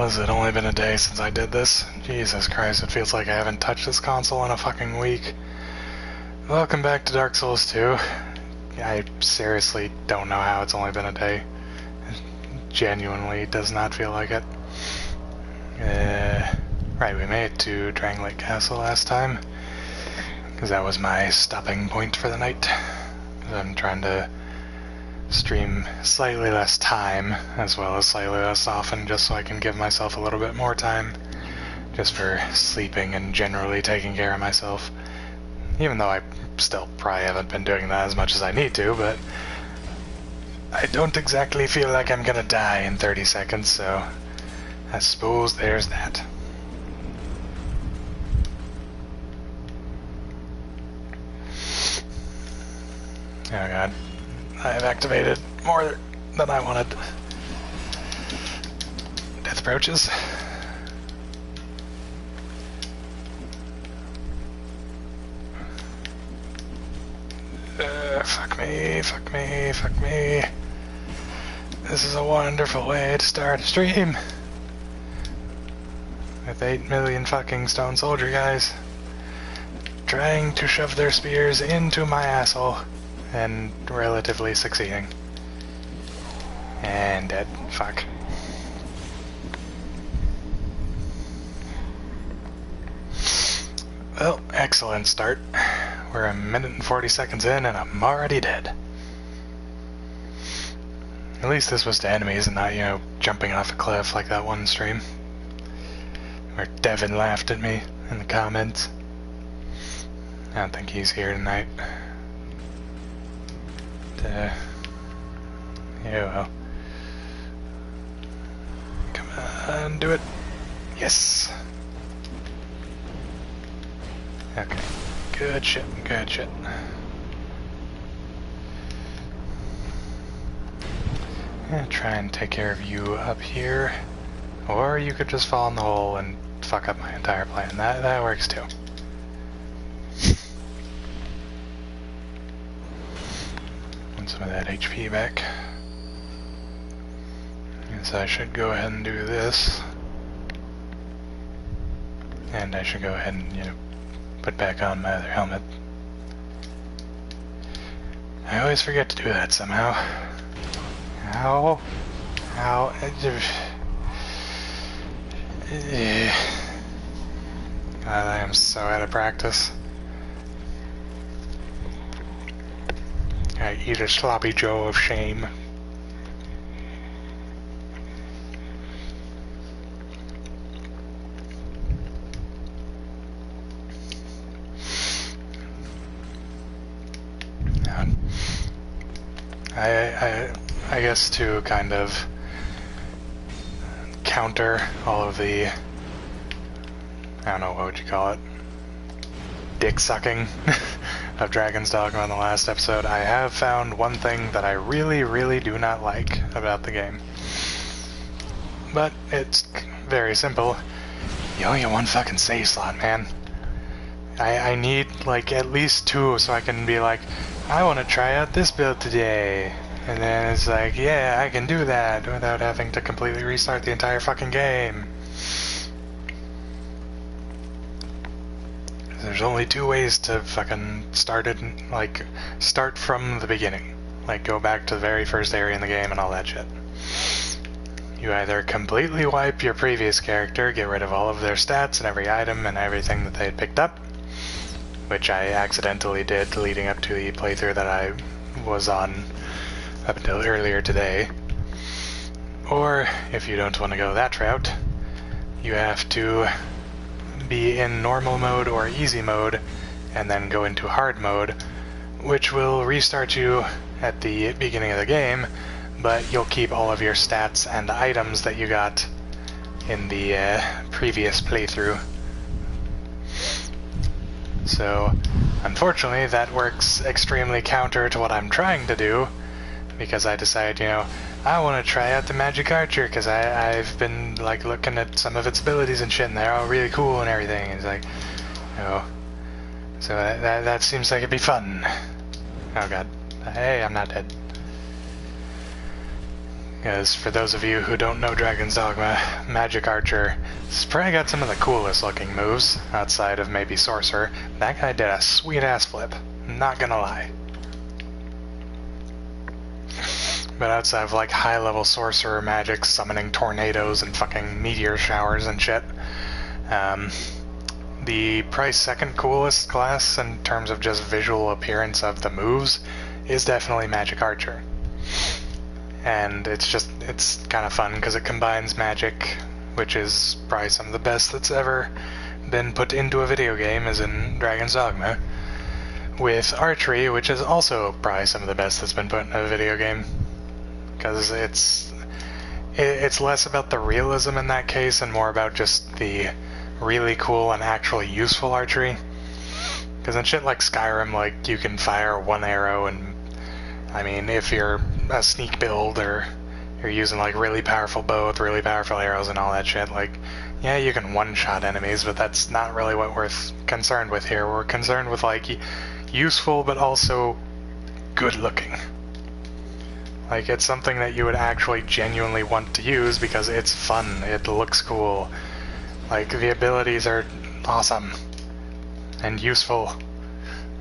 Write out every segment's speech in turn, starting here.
has it only been a day since I did this? Jesus Christ, it feels like I haven't touched this console in a fucking week. Welcome back to Dark Souls 2. I seriously don't know how it's only been a day. It genuinely does not feel like it. Right, we made it to Dragon Lake Castle last time, because that was my stopping point for the night. I'm trying to stream slightly less time, as well as slightly less often, just so I can give myself a little bit more time, just for sleeping and generally taking care of myself. Even though I still probably haven't been doing that as much as I need to, but I don't exactly feel like I'm gonna die in 30 seconds, so I suppose there's that. Oh god. I have activated more than I wanted. Death approaches. Fuck me, fuck me, fuck me. This is a wonderful way to start a stream. With 8 million fucking stone soldier guys trying to shove their spears into my asshole. And relatively succeeding. And dead. Fuck. Well, excellent start. We're a minute and 40 seconds in and I'm already dead. At least this was to enemies and not, you know, jumping off a cliff like that one stream. Where Devin laughed at me in the comments. I don't think he's here tonight. Yeah, well. Come on, do it. Yes! Okay. Good shit, good shit. I'm gonna try and take care of you up here. Or you could just fall in the hole and fuck up my entire plan. That works too. Some of that HP back. Guess I should go ahead and do this. And I should go ahead and, you know, put back on my other helmet. I always forget to do that somehow. Ow. Ow. God, I am so out of practice. I eat a sloppy joe of shame. I guess to kind of counter all of the, I don't know, what would you call it? Dick sucking of Dragon's Dogma in the last episode, I have found one thing that I really, really do not like about the game. But it's very simple. You only get one fucking save slot, man. I need like at least 2 so I can be like, I want to try out this build today. And then it's like, yeah, I can do that without having to completely restart the entire fucking game. There's only 2 ways to fucking start it, like, start from the beginning. Like, go back to the very first area in the game and all that shit. You either completely wipe your previous character, get rid of all of their stats and every item and everything that they had picked up, which I accidentally did leading up to the playthrough that I was on up until earlier today. Or, if you don't want to go that route, you have to be in normal mode or easy mode, and then go into hard mode, which will restart you at the beginning of the game, but you'll keep all of your stats and items that you got in the previous playthrough. So, unfortunately, that works extremely counter to what I'm trying to do, because I decided, you know, I want to try out the Magic Archer, because I've been, like, looking at some of its abilities and shit, and they're all really cool and everything. It's like, oh. So that seems like it'd be fun. Oh god. Hey, I'm not dead. Because for those of you who don't know Dragon's Dogma, Magic Archer has probably got some of the coolest looking moves, outside of maybe Sorcerer. That guy did a sweet ass flip, not gonna lie. But outside of like high level Sorcerer magic, summoning tornadoes and fucking meteor showers and shit, the probably second coolest class in terms of just visual appearance of the moves is definitely Magic Archer. And it's kind of fun because it combines magic, which is probably some of the best that's ever been put into a video game, as in Dragon's Dogma, with archery, which is also probably some of the best that's been put in a video game. Because it's less about the realism in that case and more about just the really cool and actually useful archery. Because in shit like Skyrim, like, you can fire one arrow, and I mean, if you're a sneak build or you're using like really powerful bow with really powerful arrows and all that shit, like, yeah, you can one-shot enemies, but that's not really what we're concerned with here. We're concerned with like useful but also good looking. Like, it's something that you would actually genuinely want to use because it's fun, it looks cool. Like, the abilities are awesome and useful.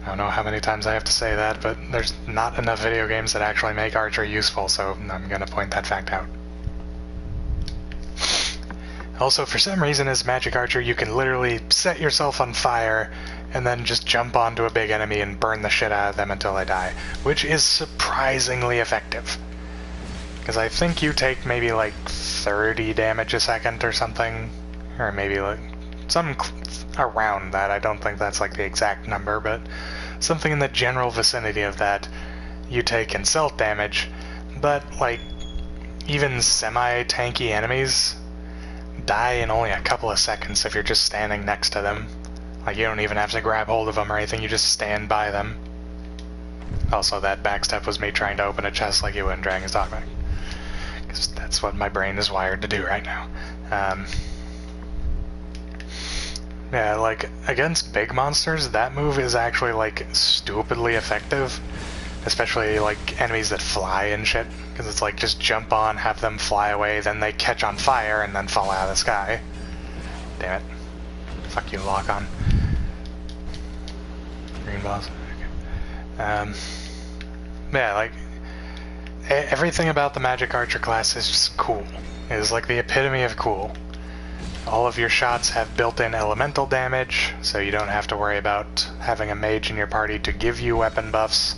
I don't know how many times I have to say that, but there's not enough video games that actually make archery useful, so I'm gonna point that fact out. Also, for some reason as Magic Archer, you can literally set yourself on fire and then just jump onto a big enemy and burn the shit out of them until they die, which is surprisingly effective. Because I think you take maybe like 30 damage a second or something, or maybe like some around that. I don't think that's like the exact number, but something in the general vicinity of that you take in stealth damage. But like, even semi-tanky enemies die in only a couple of seconds if you're just standing next to them. Like, you don't even have to grab hold of them or anything, you just stand by them. Also, that backstep was me trying to open a chest like you would in Dragon's Dogma, because that's what my brain is wired to do right now. Yeah, like, against big monsters, that move is actually, like, stupidly effective. Especially, like, enemies that fly and shit. Because it's like, just jump on, have them fly away, then they catch on fire, and then fall out of the sky. Damn it. Fuck you, lock on. Green balls. Okay. Yeah, like, everything about the Magic Archer class is just cool. It is like the epitome of cool. All of your shots have built-in elemental damage, so you don't have to worry about having a mage in your party to give you weapon buffs,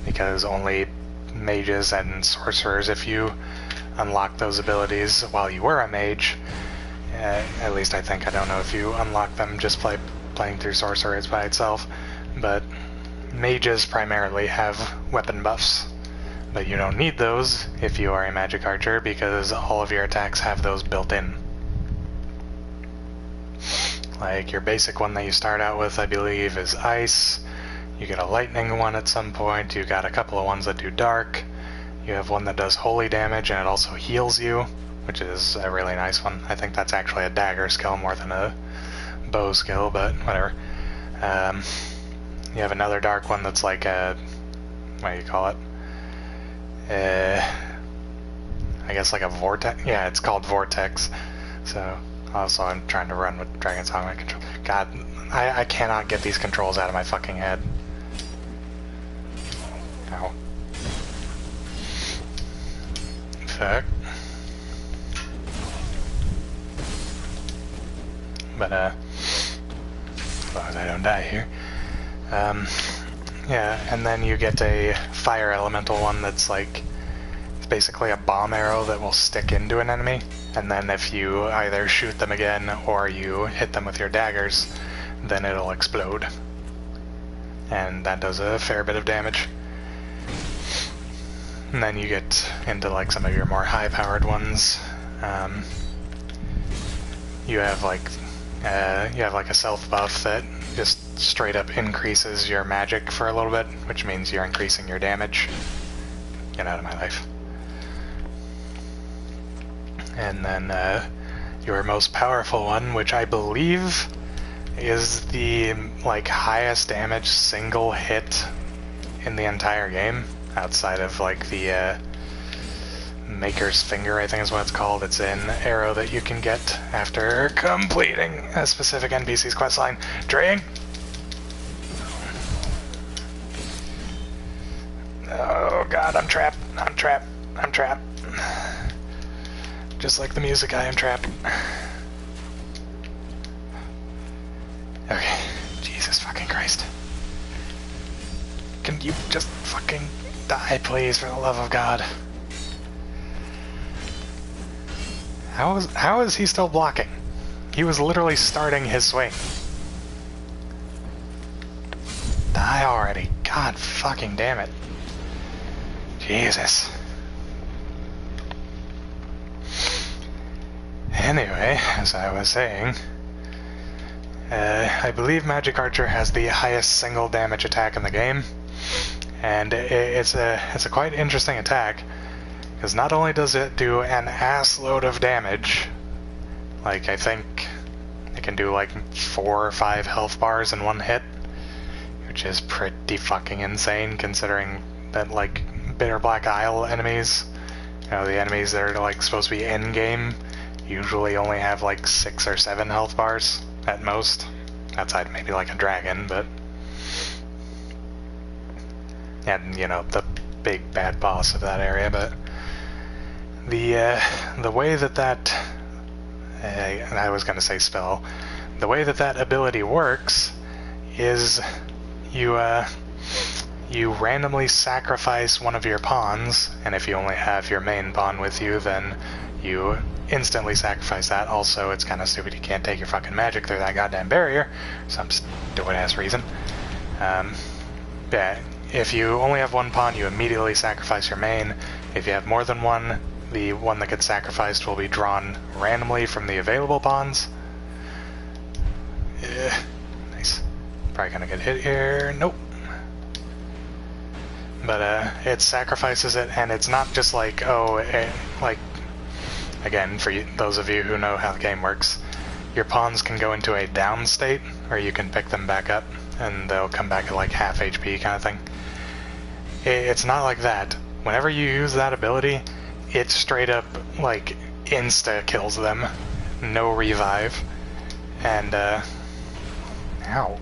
because only mages and sorcerers, if you unlock those abilities while you were a mage, at least I think, I don't know if you unlock them just playing through sorcerers by itself, but mages primarily have weapon buffs. But you don't need those if you are a Magic Archer, because all of your attacks have those built in. Like, your basic one that you start out with, I believe, is Ice. You get a Lightning one at some point. You got a couple of ones that do Dark. You have one that does Holy damage, and it also heals you, which is a really nice one. I think that's actually a dagger skill more than a bow skill, but whatever. You have another Dark one that's like a... what do you call it? I guess like a Vortex? Yeah, it's called Vortex. So... also, I'm trying to run with Dragon's Dogma control. God, I cannot get these controls out of my fucking head. Ow. Fuck. But, as long as I don't die here. Yeah, and then you get a fire elemental one that's like... it's basically a bomb arrow that will stick into an enemy. And then if you either shoot them again or you hit them with your daggers, then it'll explode. And that does a fair bit of damage. And then you get into like some of your more high-powered ones. You have like a self buff that just straight up increases your magic for a little bit, which means you're increasing your damage. Get out of my life. And then your most powerful one, which I believe is the like highest damage single hit in the entire game, outside of like the Maker's Finger, I think is what it's called. It's an arrow that you can get after completing a specific NPC's questline. Drink! Oh god, I'm trapped. I'm trapped. I'm trapped. Just like the music, I am trapped. Okay. Jesus fucking Christ. Can you just fucking die, please, for the love of God? How is he still blocking? He was literally starting his swing. Die already. God fucking damn it. Jesus. Anyway, as I was saying, I believe Magic Archer has the highest single damage attack in the game, and it's a quite interesting attack, because not only does it do an ass load of damage, like I think it can do like 4 or 5 health bars in one hit, which is pretty fucking insane considering that like Bitter Black Isle enemies, you know, the enemies that are like supposed to be end game, usually only have like 6 or 7 health bars at most, outside maybe like a dragon, but and you know, the big bad boss of that area. But the way that I was gonna say spell, the way that ability works is you randomly sacrifice one of your pawns, and if you only have your main pawn with you, then you instantly sacrifice that. Also, it's kind of stupid, you can't take your fucking magic through that goddamn barrier, some stupid-ass reason. Yeah, if you only have one pawn, you immediately sacrifice your main. If you have more than one, the one that gets sacrificed will be drawn randomly from the available pawns. Nice. Probably gonna get hit here. Nope. But it sacrifices it, and it's not just like, oh, like, again, for those of you who know how the game works, your pawns can go into a down state, or you can pick them back up, and they'll come back at like half HP kind of thing. It's not like that. Whenever you use that ability, it straight up, like, insta-kills them. No revive. And, ow.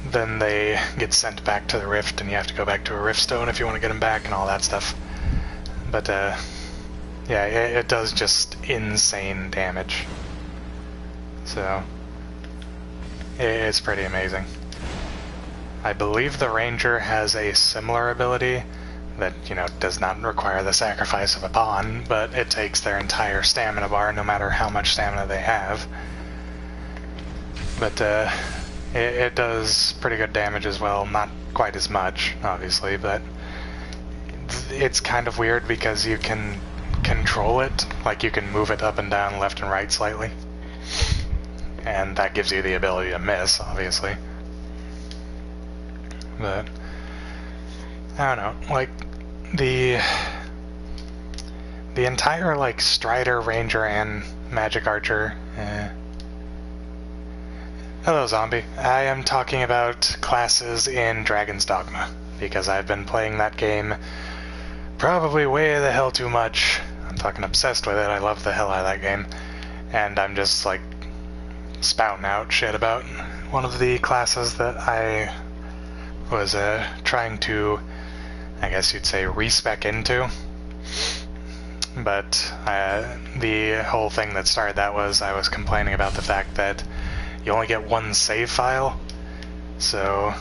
Then they get sent back to the rift, and you have to go back to a rift stone if you want to get them back and all that stuff. But yeah, it does just insane damage. So it's pretty amazing. I believe the ranger has a similar ability that, you know, does not require the sacrifice of a pawn, but it takes their entire stamina bar no matter how much stamina they have. But it does pretty good damage as well, not quite as much, obviously, but it's kind of weird because you can control it, like you can move it up and down, left and right slightly, and that gives you the ability to miss, obviously. But I don't know, like the entire like Strider, Ranger, and Magic Archer. Hello, zombie. I am talking about classes in Dragon's Dogma, because I've been playing that game probably way the hell too much. I'm fucking obsessed with it. I love the hell out of that game. And I'm just, like, spouting out shit about one of the classes that I was trying to, I guess you'd say, respec into. But the whole thing that started that was I was complaining about the fact that you only get one save file, so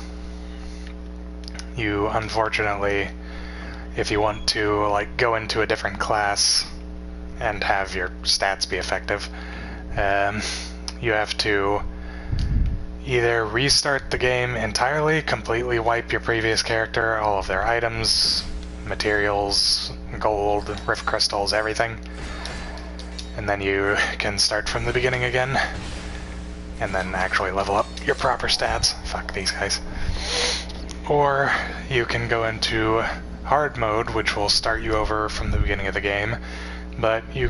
you unfortunately, if you want to like go into a different class and have your stats be effective, you have to either restart the game entirely, completely wipe your previous character, all of their items, materials, gold, rift crystals, everything, and then you can start from the beginning again, and then actually level up your proper stats. Fuck these guys. Or you can go into hard mode, which will start you over from the beginning of the game, but you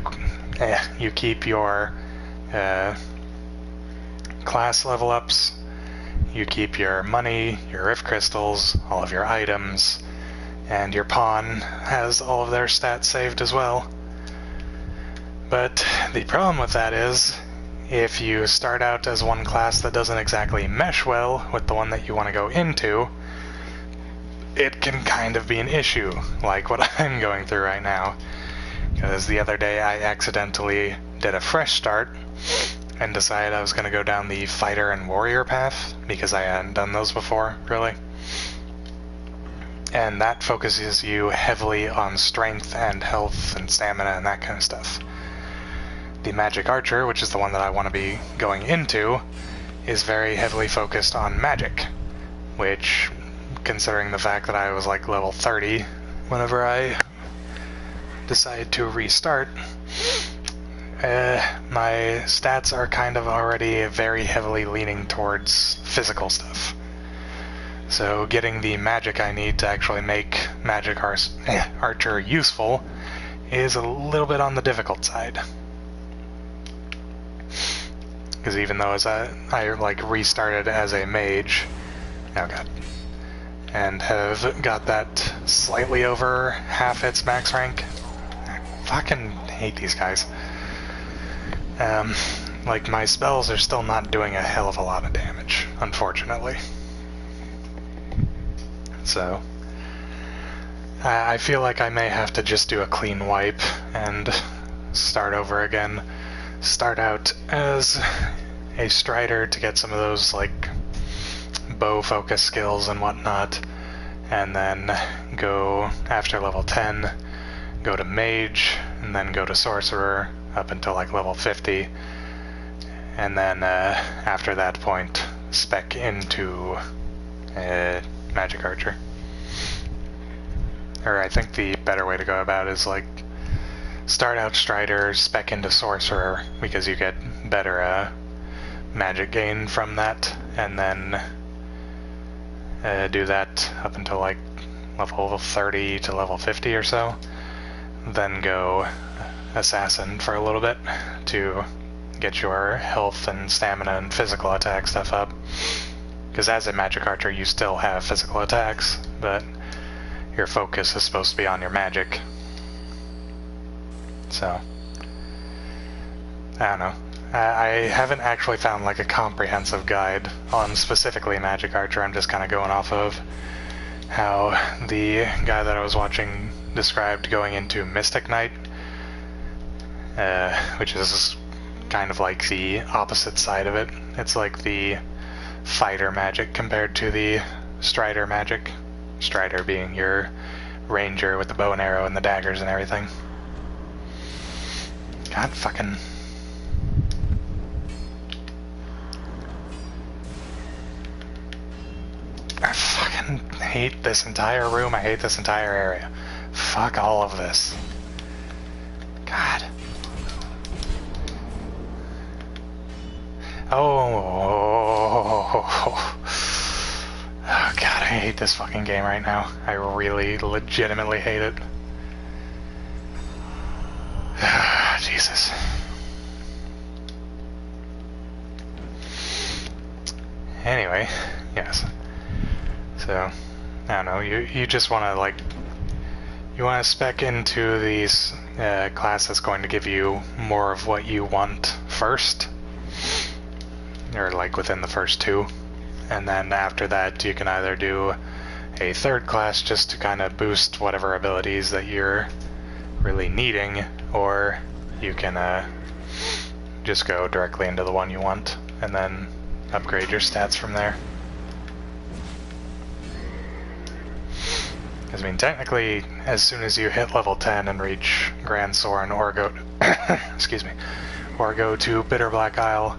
keep your class level ups, you keep your money, your rift crystals, all of your items, and your pawn has all of their stats saved as well. But the problem with that is, if you start out as one class that doesn't exactly mesh well with the one that you want to go into, it can kind of be an issue, like what I'm going through right now. Because the other day I accidentally did a fresh start and decided I was going to go down the fighter and warrior path, because I hadn't done those before, really. And that focuses you heavily on strength and health and stamina and that kind of stuff. The magic archer, which is the one that I want to be going into, is very heavily focused on magic, which, considering the fact that I was like level 30 whenever I decided to restart, my stats are kind of already very heavily leaning towards physical stuff. So getting the magic I need to actually make magic archer useful is a little bit on the difficult side. Because even though I like restarted as a mage, oh god, and have got that slightly over half its max rank, I fucking hate these guys. Like my spells are still not doing a hell of a lot of damage, unfortunately. So I feel like I may have to just do a clean wipe and start over again. Start out as a strider to get some of those like bow focus skills and whatnot, and then go after level 10, go to mage, and then go to sorcerer up until like level 50, and then after that point spec into magic archer. Or I think the better way to go about it is like start out strider, spec into sorcerer, because you get better magic gain from that, and then do that up until like level 30 to level 50 or so. Then go assassin for a little bit to get your health and stamina and physical attack stuff up. Because as a magic archer you still have physical attacks, but your focus is supposed to be on your magic. So, I don't know. I haven't actually found like a comprehensive guide on specifically Magic Archer. I'm just kind of going off of how the guy that I was watching described going into Mystic Knight, which is kind of like the opposite side of it. It's like the fighter magic compared to the strider magic. Strider being your ranger with the bow and arrow and the daggers and everything. God fucking... I fucking hate this entire room. I hate this entire area. Fuck all of this. God. Oh God, I hate this fucking game right now. I really, legitimately hate it. Jesus. Anyway, yes. So, I don't know, you just want to, like, you want to spec into these class that's going to give you more of what you want first, or like within the first two, and then after that you can either do a third class just to kind of boost whatever abilities that you're really needing, or you can just go directly into the one you want and then upgrade your stats from there. Because, I mean, technically, as soon as you hit level 10 and reach Grand Soren or go excuse me, or go to Bitter Black Isle,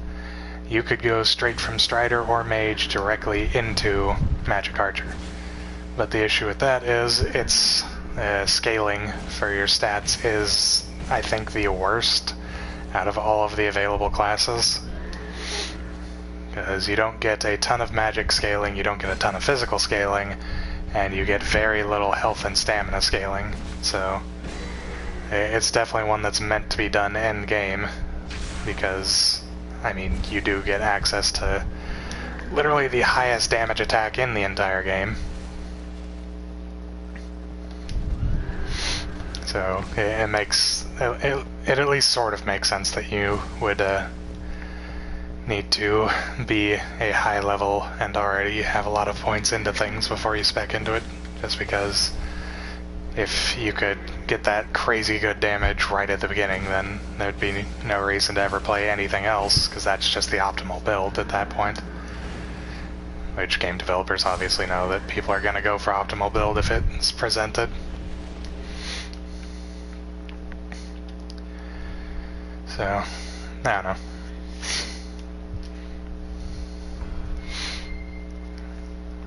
you could go straight from Strider or Mage directly into Magic Archer. But the issue with that is its scaling for your stats is, I think, the worst out of all of the available classes. Because you don't get a ton of magic scaling, you don't get a ton of physical scaling, and you get very little health and stamina scaling. So it's definitely one that's meant to be done end game, because, I mean, you do get access to literally the highest damage attack in the entire game. So it makes it at least sort of makes sense that you would need to be a high level and already have a lot of points into things before you spec into it, just because if you could get that crazy good damage right at the beginning, then there'd be no reason to ever play anything else, because that's just the optimal build at that point. Which game developers obviously know that people are going to go for optimal build if it's presented. So, I don't know.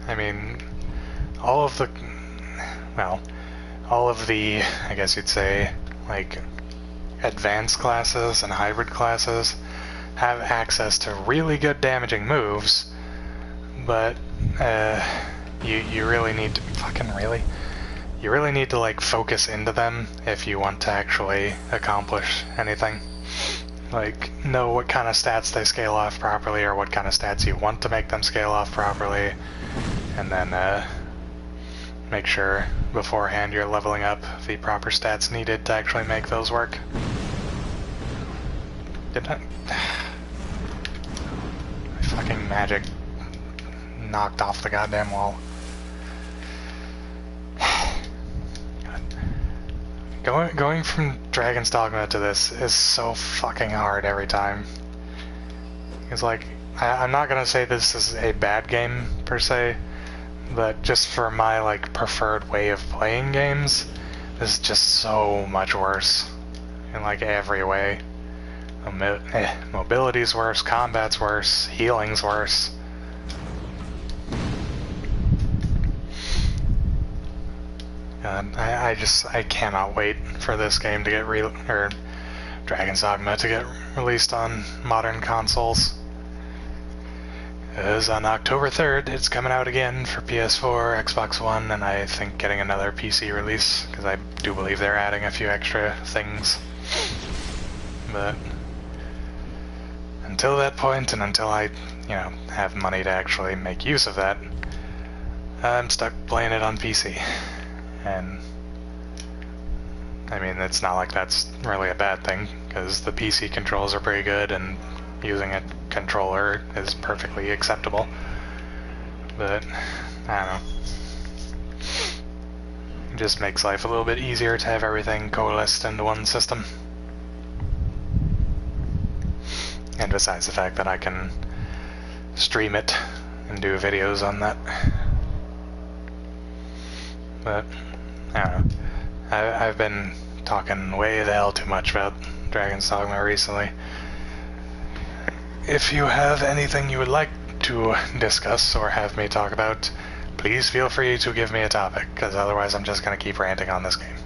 I mean, all of the, I guess you'd say, like, advanced classes and hybrid classes have access to really good damaging moves, but you really need to, you really need to, like, focus into them if you want to actually accomplish anything. Like, know what kind of stats they scale off properly, or what kind of stats you want to make them scale off properly, and then make sure beforehand you're leveling up the proper stats needed to actually make those work. Did I? My fucking magic knocked off the goddamn wall. Going from Dragon's Dogma to this is so fucking hard every time. It's like, I'm not gonna say this is a bad game per se, but just for my, like, preferred way of playing games, this is just so much worse in, like, every way. Mobility's worse, combat's worse, healing's worse. And I cannot wait for this game to get or Dragon's Dogma to get released on modern consoles. Because on October 3rd, it's coming out again for PS4, Xbox One, and I think getting another PC release, because I do believe they're adding a few extra things. But until that point, and until I, have money to actually make use of that, I'm stuck playing it on PC. And I mean, it's not like that's really a bad thing, because the PC controls are pretty good, and using a controller is perfectly acceptable. But I don't know. It just makes life a little bit easier to have everything coalesced into one system. And besides the fact that I can stream it and do videos on that. But I don't know. I've been talking way the hell too much about Dragon's Dogma recently. If you have anything you would like to discuss or have me talk about, please feel free to give me a topic, because otherwise I'm just going to keep ranting on this game.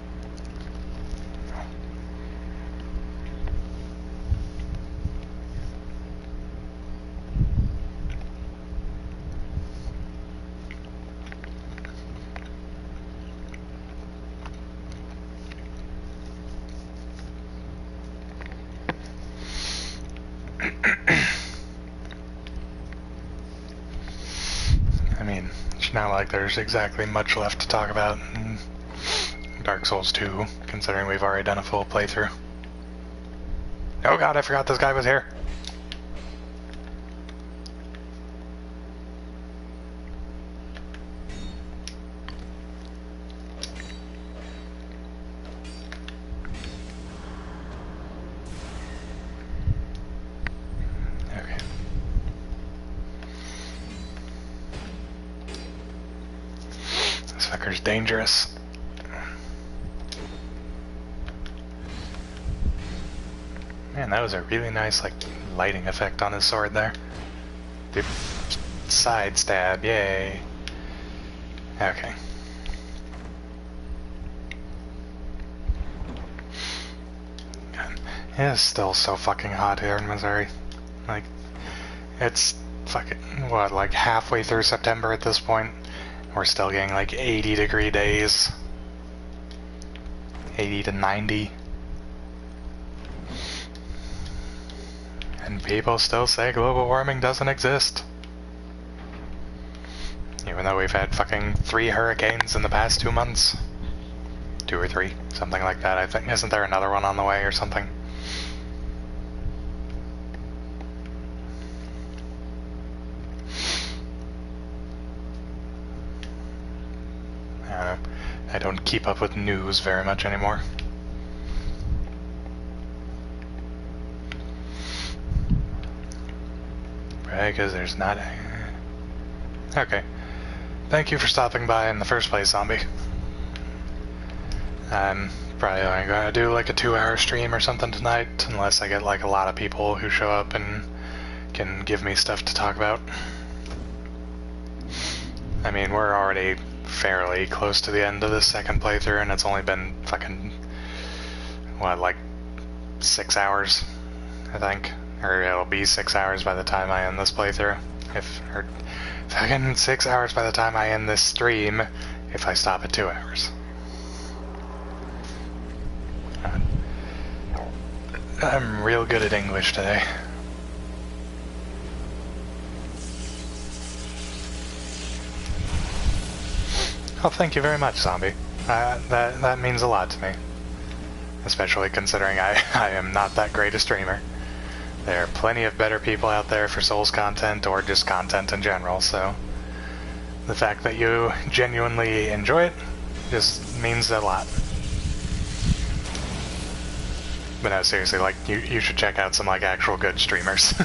I mean, it's not like there's exactly much left to talk about in Dark Souls 2, considering we've already done a full playthrough. Oh god, I forgot this guy was here. This fucker's dangerous. Man, that was a really nice, like, lighting effect on his sword there. Dude, side stab, yay. Okay. God, it is still so fucking hot here in Missouri. Like, it's fucking, what, like halfway through September at this point? We're still getting like 80-degree days. 80 to 90. And people still say global warming doesn't exist. Even though we've had fucking 3 hurricanes in the past 2 months. 2 2 or 3, something like that, I think. Isn't there another one on the way or something? I don't know. I don't keep up with news very much anymore. Right, because there's not... Okay. Thank you for stopping by in the first place, Zombie. I'm probably only going to do like a 2-hour stream or something tonight, unless I get like a lot of people who show up and can give me stuff to talk about. I mean, we're already fairly close to the end of this second playthrough, and it's only been fucking, what, like 6 hours, I think? Or it'll be 6 hours by the time I end this playthrough. Or fucking 6 hours by the time I end this stream, if I stop at 2 hours. I'm real good at English today. Oh, thank you very much, Zombie. That means a lot to me. Especially considering I am not that great a streamer. There are plenty of better people out there for Souls content, or just content in general, so... the fact that you genuinely enjoy it just means a lot. But no, seriously, like, you should check out some, like, actual good streamers.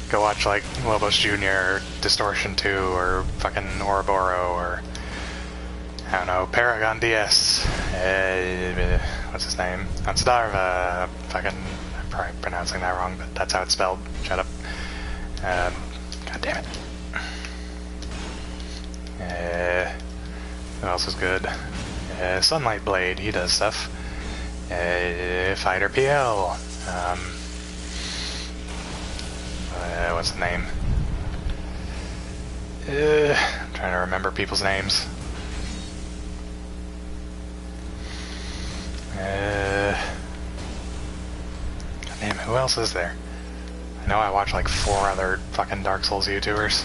Go watch, like, Lobos Jr. or Distortion 2 or fucking Ouroboros or... I don't know, Paragon DS. What's his name? Ansdarva. Fucking... I'm probably pronouncing that wrong, but that's how it's spelled. Shut up. God damn it. Who else is good? Sunlight Blade, he does stuff. Fighter PL. What's the name? I'm trying to remember people's names. God damn, who else is there? I know I watch like 4 other fucking Dark Souls YouTubers.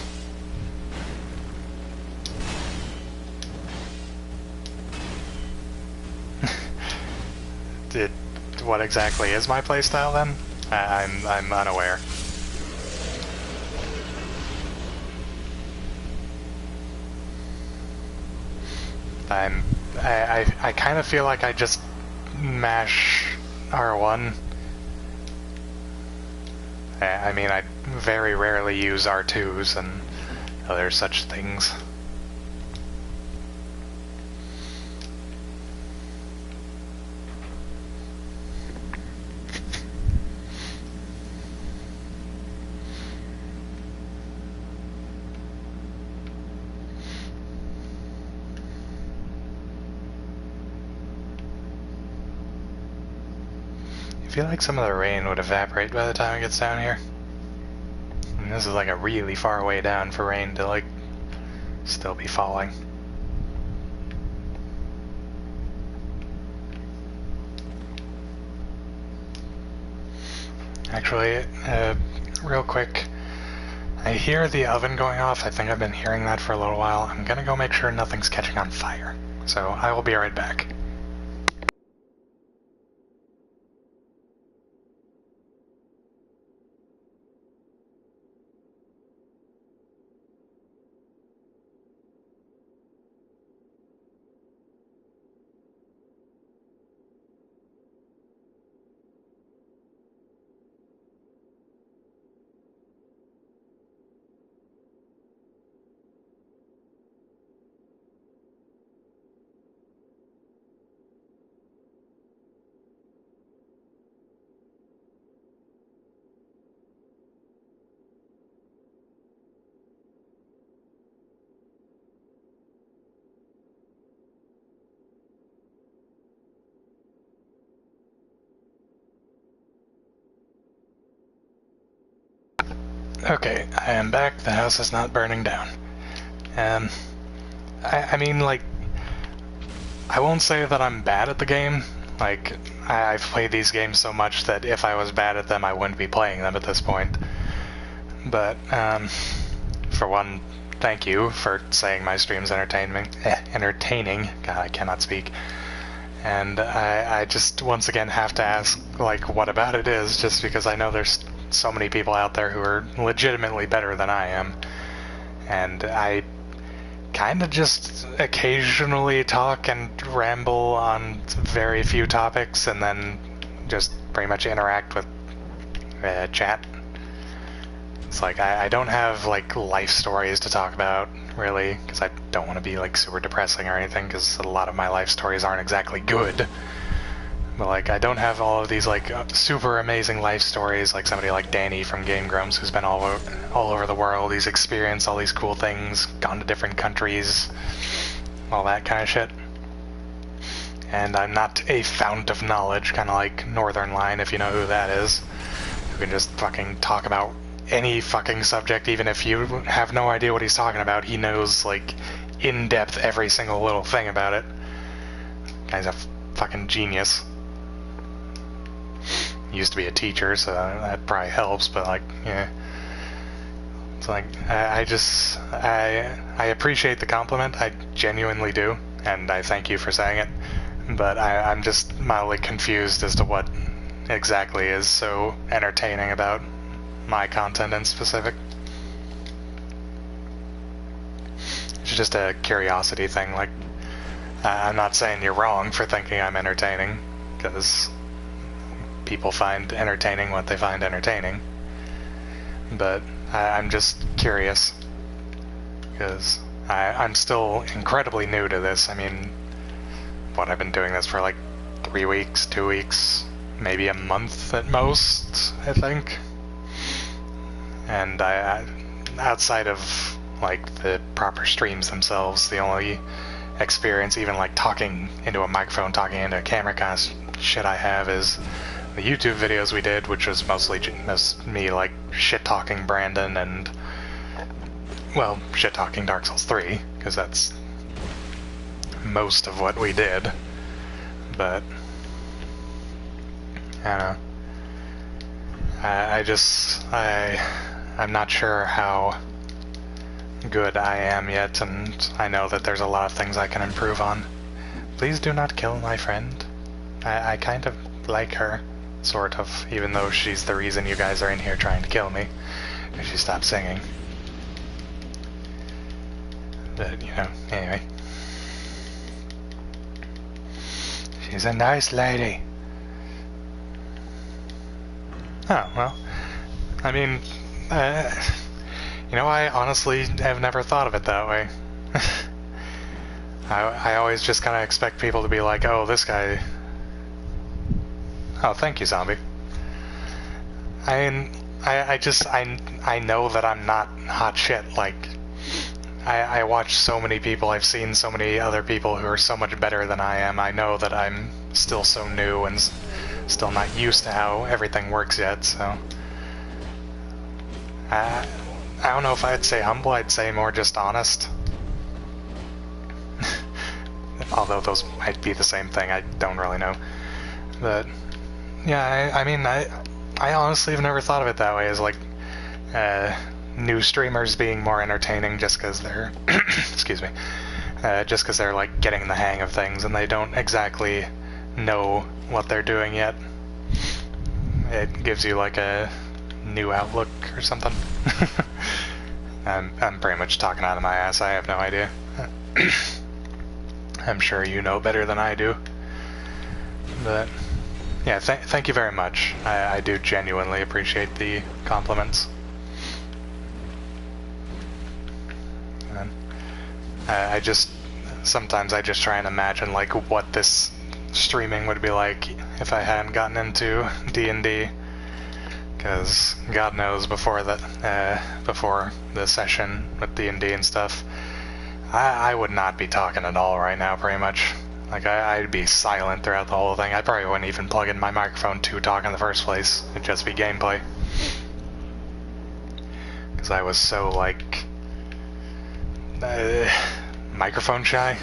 What exactly is my playstyle then? I'm unaware. I kind of feel like I just mash R1. I mean, I very rarely use R2s and other such things. I feel like some of the rain would evaporate by the time it gets down here. And this is like a really far way down for rain to like still be falling. Actually, real quick, I hear the oven going off. I think I've been hearing that for a little while. I'm gonna go make sure nothing's catching on fire. So I will be right back. Okay, I am back. The house is not burning down. I mean, like, I won't say that I'm bad at the game. Like, I've played these games so much that if I was bad at them, I wouldn't be playing them at this point. But, for one, thank you for saying my stream's entertaining. God, I cannot speak. And I just once again have to ask, like, what about it is, just because I know there's so many people out there who are legitimately better than I am. And I kind of just occasionally talk and ramble on very few topics and then just pretty much interact with chat. It's like I don't have like life stories to talk about really, because I don't want to be like super depressing or anything, because a lot of my life stories aren't exactly good. But like I don't have all of these like super amazing life stories like somebody like Danny from Game Grumps, who's been all over the world. He's experienced all these cool things, gone to different countries, all that kind of shit. And I'm not a fount of knowledge, kind of like Northern Line, if you know who that is, who can just fucking talk about any fucking subject. Even if you have no idea what he's talking about, he knows like in depth every single little thing about it. Guy's a fucking genius. He used to be a teacher, so that probably helps, but like, yeah. It's like, I appreciate the compliment, I genuinely do, and I thank you for saying it, but I'm just mildly confused as to what exactly is so entertaining about my content in specific. It's just a curiosity thing. Like, I'm not saying you're wrong for thinking I'm entertaining, because people find entertaining what they find entertaining, but I'm just curious, because I'm still incredibly new to this. I mean, I've been doing this for like 3 weeks, 2 weeks, maybe a month at most, I think. And I outside of like the proper streams themselves, the only experience, even like talking into a microphone, talking into a camera kind of shit I have, is the YouTube videos we did, which was mostly just me like shit-talking Brandon and, well, shit-talking Dark Souls 3, because that's most of what we did. But I don't know. I'm not sure how good I am yet, and I know that there's a lot of things I can improve on. Please do not kill my friend. I kind of like her, sort of, even though she's the reason you guys are in here trying to kill me, if she stopped singing. But, you know, anyway. She's a nice lady. Oh, well, I mean, you know, I honestly have never thought of it that way. I always just kind of expect people to be like, oh, this guy... Oh, thank you, zombie. I mean, I know that I'm not hot shit. Like, I watch so many people, I've seen so many other people who are so much better than I am. I know that I'm still so new and still not used to how everything works yet, so... I don't know if I'd say humble, I'd say more just honest. Although those might be the same thing, I don't really know. But, yeah, I mean, I honestly have never thought of it that way, as like, new streamers being more entertaining just because they're, excuse me, just because they're like getting the hang of things and they don't exactly know what they're doing yet. It gives you like a new outlook or something. I'm pretty much talking out of my ass, I have no idea. I'm sure you know better than I do. But, yeah, thank you very much. I do genuinely appreciate the compliments. And sometimes I just try and imagine like what this streaming would be like if I hadn't gotten into D&D. Because God knows before the session with D&D and stuff, I would not be talking at all right now, pretty much. Like, I'd be silent throughout the whole thing. I probably wouldn't even plug in my microphone to talk in the first place. It'd just be gameplay. Because I was so, like, microphone shy.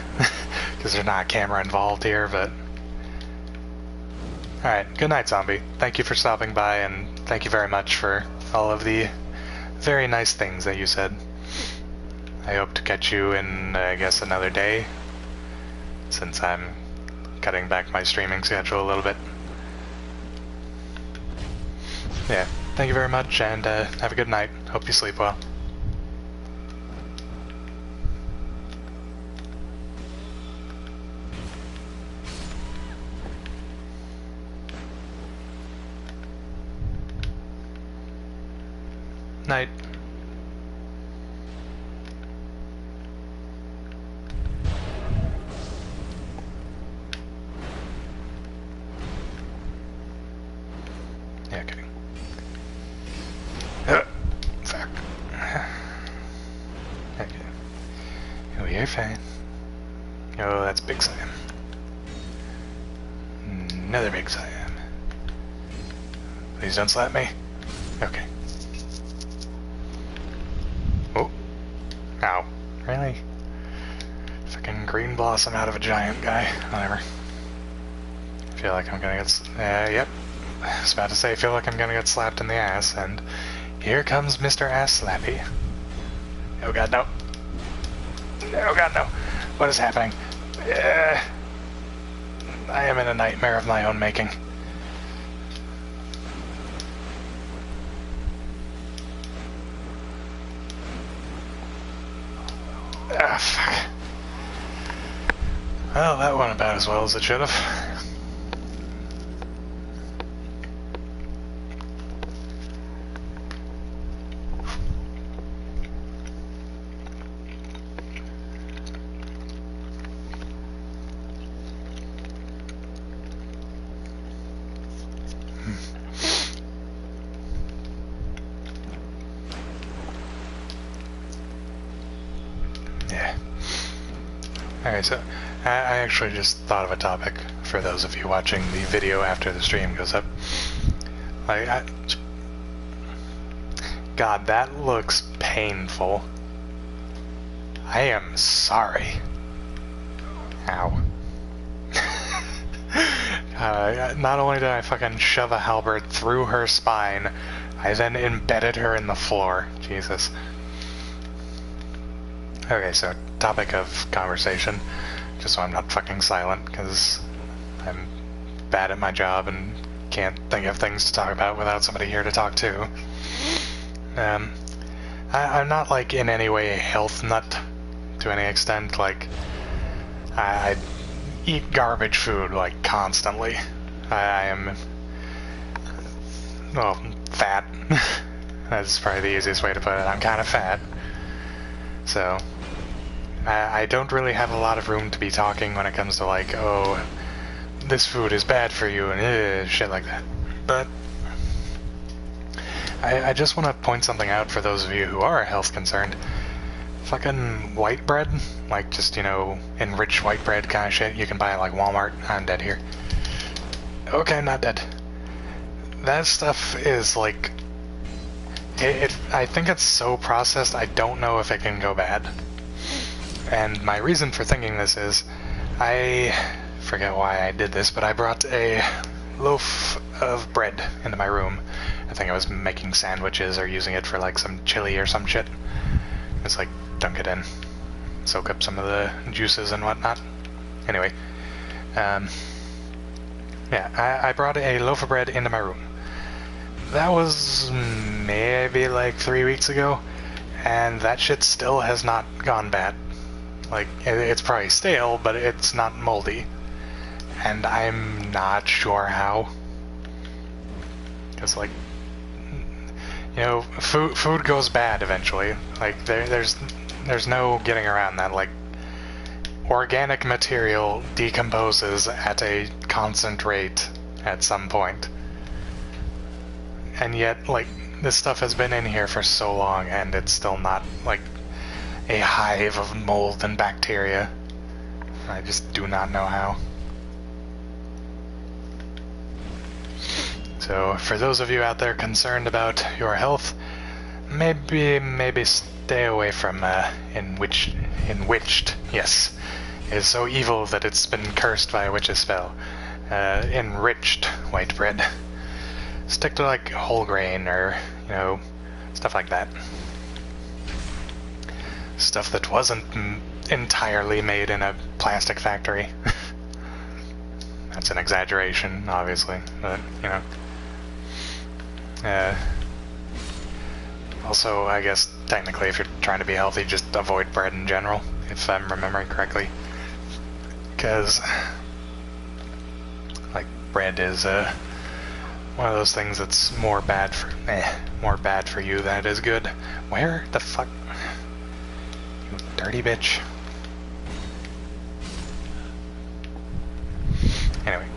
Because there's not a camera involved here, but... Alright, good night, zombie. Thank you for stopping by, and thank you very much for all of the very nice things that you said. I hope to catch you in, I guess, another day, since I'm cutting back my streaming schedule a little bit. Yeah, thank you very much, and have a good night. Hope you sleep well. Night. Yeah, okay. Fuck. Okay. Oh, you're fine. Oh, that's Big Sam. Another Big Sam. Please don't slap me. Okay. Oh. Ow. Really? Fucking green blossom out of a giant guy. Whatever. I feel like I'm gonna get... yep. I was about to say, I feel like I'm gonna get slapped in the ass, and here comes Mr. Ass Slappy. Oh god, no. Oh god, no. What is happening? I am in a nightmare of my own making. Ah, fuck. Well, that went about as well as it should have. Alright, so I actually just thought of a topic for those of you watching the video after the stream goes up. God, that looks painful. I am sorry. Ow. Not only did I fucking shove a halberd through her spine, I then embedded her in the floor. Jesus. Okay, so topic of conversation, just so I'm not fucking silent, because I'm bad at my job and can't think of things to talk about without somebody here to talk to. I'm not, like, in any way a health nut to any extent. Like, I eat garbage food, like, constantly. I am, well, fat. That's probably the easiest way to put it. I'm kind of fat. So, I don't really have a lot of room to be talking when it comes to, like, oh, this food is bad for you, and shit like that. But I just want to point something out for those of you who are health concerned. Fucking white bread, like just, you know, enriched white bread kind of shit you can buy at, like, Walmart. I'm dead here. Okay, not dead. That stuff is, like, I think it's so processed, I don't know if it can go bad. And my reason for thinking this is, I forget why I did this, but I brought a loaf of bread into my room. I think I was making sandwiches or using it for, like, some chili or some shit. It's like, dunk it in, soak up some of the juices and whatnot. Anyway, yeah, I brought a loaf of bread into my room. That was maybe like 3 weeks ago, and that shit still has not gone bad. Like, it's probably stale, but it's not moldy. And I'm not sure how. Because, like, you know, food goes bad eventually. Like, there's no getting around that. Like, organic material decomposes at a constant rate at some point. And yet, like, this stuff has been in here for so long, and it's still not, like, a hive of mold and bacteria. I just do not know how. So, for those of you out there concerned about your health, maybe stay away from enwitched, yes, is so evil that it's been cursed by a witch's spell. Enriched white bread. Stick to, like, whole grain or, you know, stuff like that. Stuff that wasn't entirely made in a plastic factory. That's an exaggeration, obviously, but, you know. Also, I guess, technically, if you're trying to be healthy, just avoid bread in general, if I'm remembering correctly. Because, like, bread is one of those things that's more bad for you than it is good. Where the fuck? You dirty bitch. Anyway,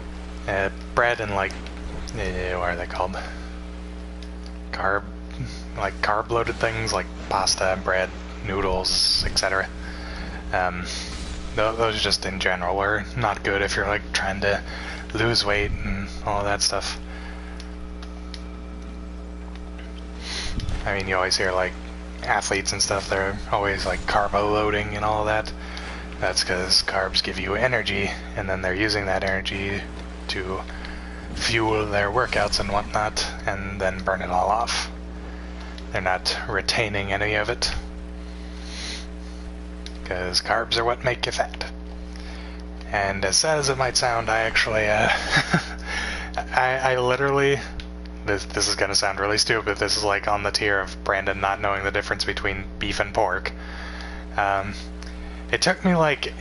bread and, like, what are they called? Carb-loaded things like pasta, bread, noodles, etc. Those just in general are not good if you're like trying to lose weight and all that stuff. I mean, you always hear like athletes and stuff, they're always like carbo loading and all that. That's because carbs give you energy, and then they're using that energy to fuel their workouts and whatnot, and then burn it all off. They're not retaining any of it, because carbs are what make you fat. And as sad as it might sound, I actually, I literally, this is gonna sound really stupid, this is like on the tier of Brandon not knowing the difference between beef and pork. It took me like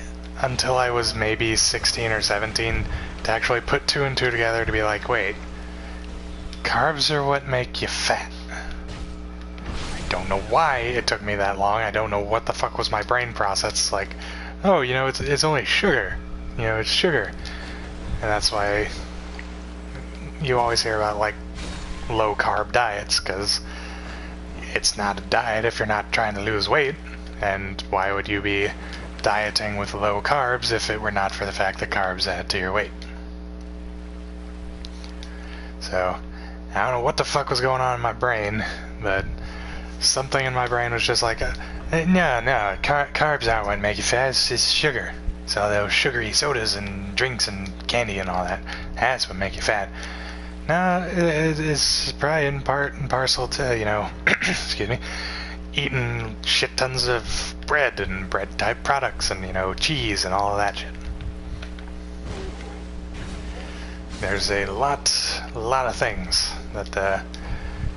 until I was maybe 16 or 17 to actually put two and two together to be like, wait, carbs are what make you fat. I don't know why it took me that long. I don't know what the fuck was my brain process. Like, oh, you know, it's only sugar. You know, it's sugar. And that's why you always hear about like low carb diets, because it's not a diet if you're not trying to lose weight. And why would you be dieting with low carbs if it were not for the fact that carbs add to your weight? So, I don't know what the fuck was going on in my brain, but something in my brain was just like, no, carbs aren't what make you fat, it's sugar. So those sugary sodas and drinks and candy and all that, that's what make you fat. No, it's probably in part and parcel to, you know, excuse me, eating shit tons of bread and bread type products and, you know, cheese and all of that shit. There's a lot of things that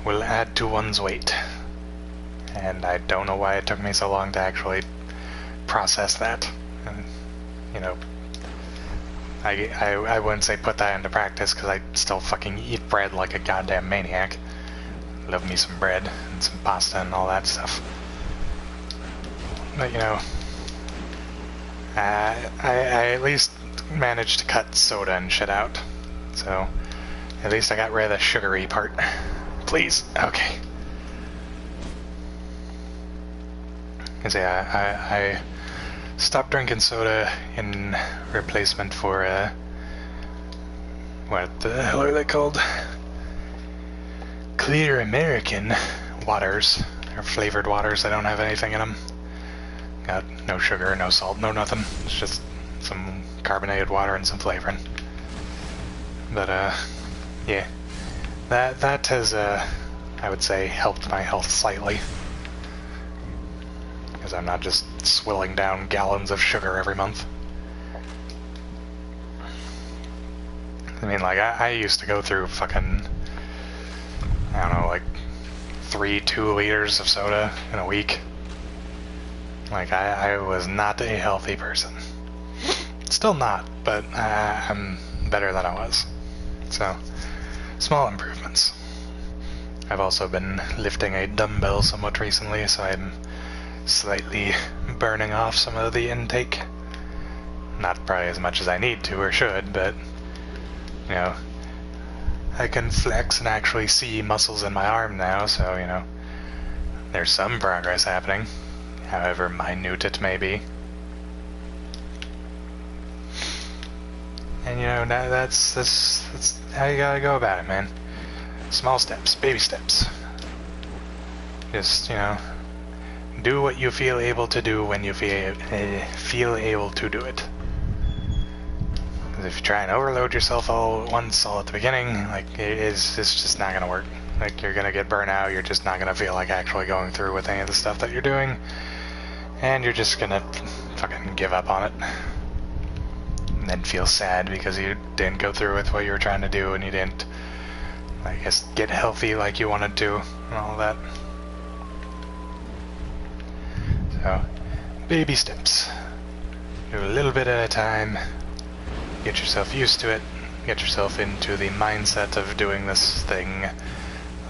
will add to one's weight, and I don't know why it took me so long to actually process that. And, you know, I wouldn't say put that into practice, because I still fucking eat bread like a goddamn maniac. Love me some bread and some pasta and all that stuff. But, you know, I at least managed to cut soda and shit out. So, at least I got rid of the sugary part. Please. Okay. Because, yeah, I stopped drinking soda in replacement for, what the hell are they called? Clear American waters, or flavored waters. They don't have anything in them. Got no sugar, no salt, no nothing. It's just some carbonated water and some flavoring. But, yeah. That has, I would say, helped my health slightly. Because I'm not just swilling down gallons of sugar every month. I mean, like, I used to go through fucking, I don't know, like 2 liters of soda in a week. Like, I was not a healthy person. Still not, but I'm better than I was. So, small improvements. I've also been lifting a dumbbell somewhat recently, so I'm slightly burning off some of the intake. Not probably as much as I need to or should, but, you know, I can flex and actually see muscles in my arm now, so, you know, there's some progress happening, however minute it may be. And, you know, that's how you gotta go about it, man. Small steps, baby steps. Just, you know, do what you feel able to do when you feel able to do it. Because if you try and overload yourself all at once, all at the beginning, like, it's just not gonna work. Like, you're gonna get burnt out, you're just not gonna feel like actually going through with any of the stuff that you're doing, and you're just gonna fucking give up on it. And then feel sad because you didn't go through with what you were trying to do and you didn't, I guess, get healthy like you wanted to and all that. So, baby steps. Do a little bit at a time. Get yourself used to it. Get yourself into the mindset of doing this thing,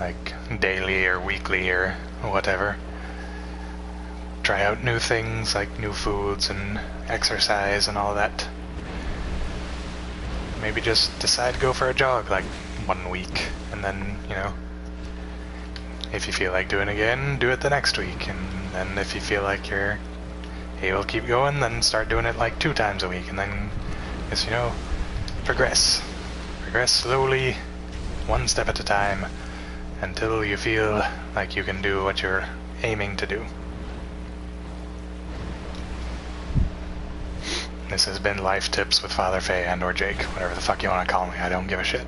like daily or weekly or whatever. Try out new things like new foods and exercise and all that. Maybe just decide to go for a jog like 1 week, and then, you know, if you feel like doing it again, do it the next week, and then if you feel like you're able to keep going, then start doing it like 2 times a week, and then, just, you know, progress. Progress slowly, 1 step at a time, until you feel like you can do what you're aiming to do. This has been Life Tips with Father Faye and or Jake, whatever the fuck you want to call me, I don't give a shit.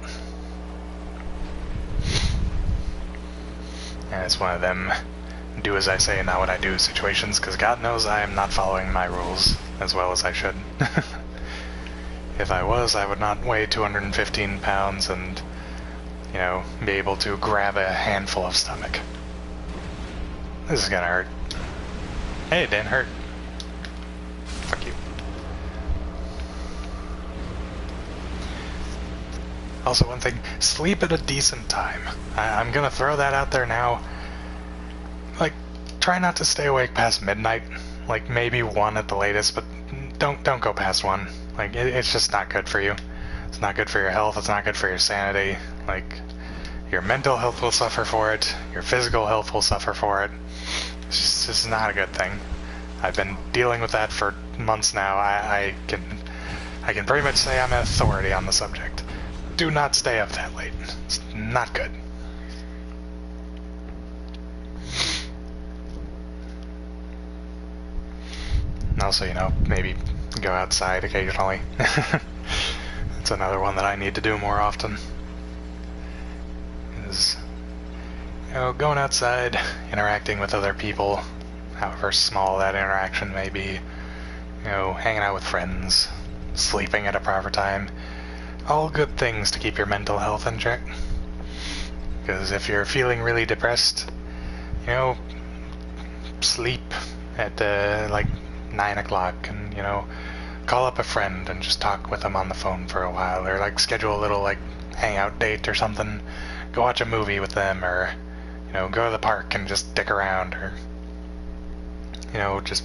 And it's one of them do as I say, not what I do situations, because God knows I am not following my rules as well as I should. If I was, I would not weigh 215 pounds and, you know, be able to grab a handful of stomach. This is gonna hurt. Hey, it didn't hurt. Fuck you. Also, one thing, sleep at a decent time. I'm gonna throw that out there now. Like, try not to stay awake past midnight. Like, maybe 1 at the latest, but don't go past 1. Like, it's just not good for you. It's not good for your health, it's not good for your sanity. Like, your mental health will suffer for it, your physical health will suffer for it. It's just not a good thing. I've been dealing with that for months now. I can pretty much say I'm an authority on the subject. Do not stay up that late. It's not good. And also, you know, maybe go outside occasionally. That's another one that I need to do more often. Is, you know, going outside, interacting with other people, however small that interaction may be, you know, hanging out with friends, sleeping at a proper time. All good things to keep your mental health in check. Because if you're feeling really depressed, you know, sleep at like 9 o'clock and, you know, call up a friend and just talk with them on the phone for a while, or like schedule a little like hangout date or something. Go watch a movie with them, or, you know, go to the park and just dick around, or, you know, just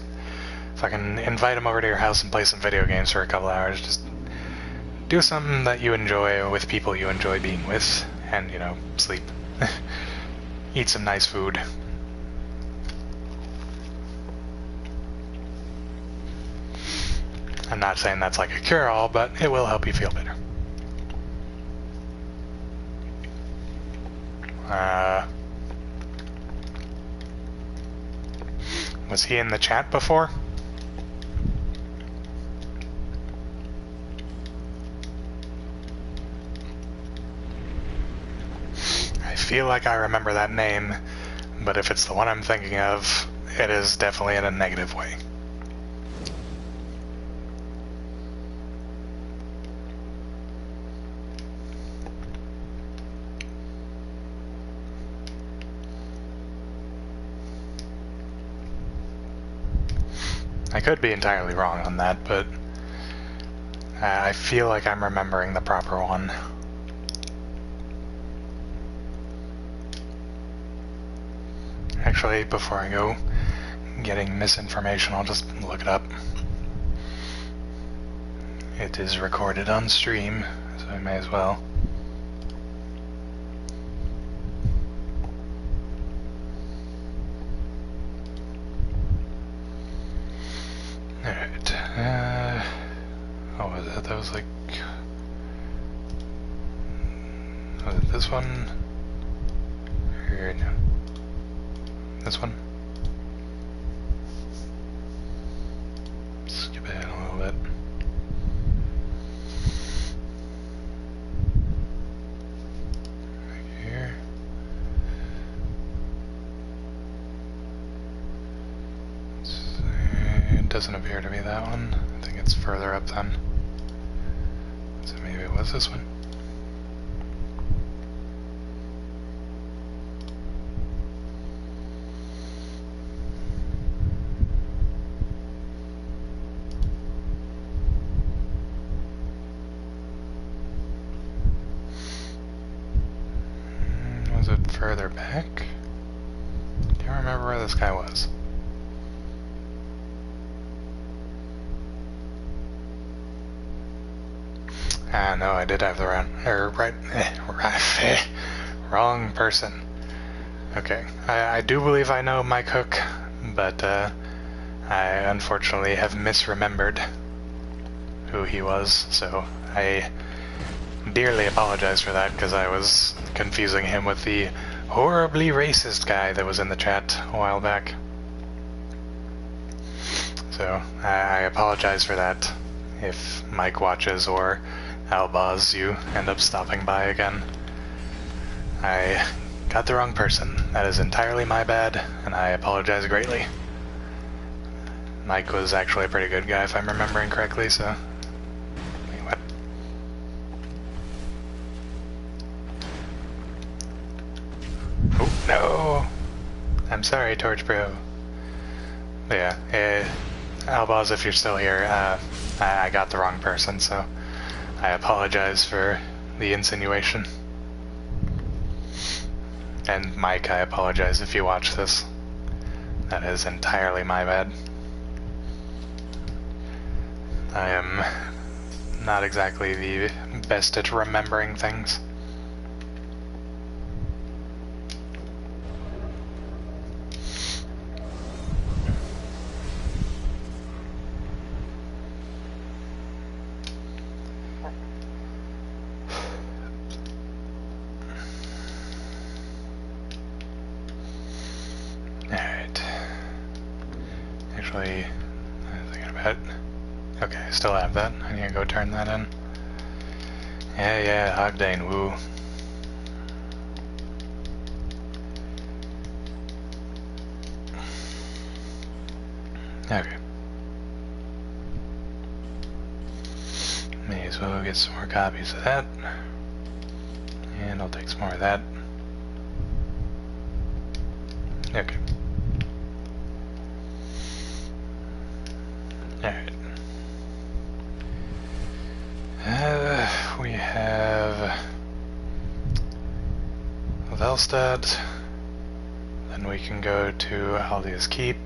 fucking invite them over to your house and play some video games for a couple hours. Just do something that you enjoy with people you enjoy being with, and, you know, sleep. Eat some nice food. I'm not saying that's like a cure-all, but it will help you feel better. Was he in the chat before? I feel like I remember that name, but if it's the one I'm thinking of, it is definitely in a negative way. I could be entirely wrong on that, but I feel like I'm remembering the proper one. Actually, before I go getting misinformation, I'll just look it up. It is recorded on stream, so I may as well. Alright, what was that? That was like... Was it this one? Or no. This one? Skip ahead a little bit. Right here. It doesn't appear to be that one. I think it's further up then. Wait, what's this one? Was it further back? Can't remember where this guy was. Ah, no, I did have the wrong person. Okay, I do believe I know Mike Hook, but I unfortunately have misremembered who he was, so I dearly apologize for that, because I was confusing him with the horribly racist guy that was in the chat a while back. So I apologize for that if Mike watches, or Albaz, you end up stopping by again. I got the wrong person. That is entirely my bad, and I apologize greatly. Mike was actually a pretty good guy, if I'm remembering correctly, so... Wait, what? Oh, no! I'm sorry, Torch Bro. But yeah, Albaz, if you're still here, I got the wrong person, so I apologize for the insinuation. And Mike, I apologize if you watch this. That is entirely my bad. I am not exactly the best at remembering things. Alright. Actually, I'm thinking about it. Okay, I still have that. I need to go turn that in. Yeah, Hogdane, woo. Okay. May as well get some more copies of that. And I'll take some more of that. Okay. Alright. We have Velstad. Then we can go to Aldia's Keep.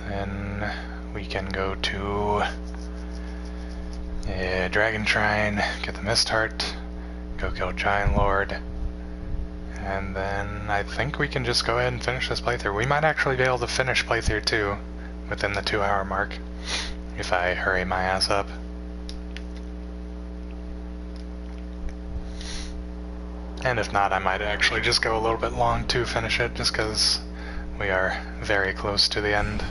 Then we can go to Dragon Shrine, get the Mist Heart, go kill Giant Lord. And then I think we can just go ahead and finish this playthrough. We might actually be able to finish playthrough 2 within the 2-hour mark, if I hurry my ass up. And if not, I might actually just go a little bit long to finish it, just because we are very close to the end.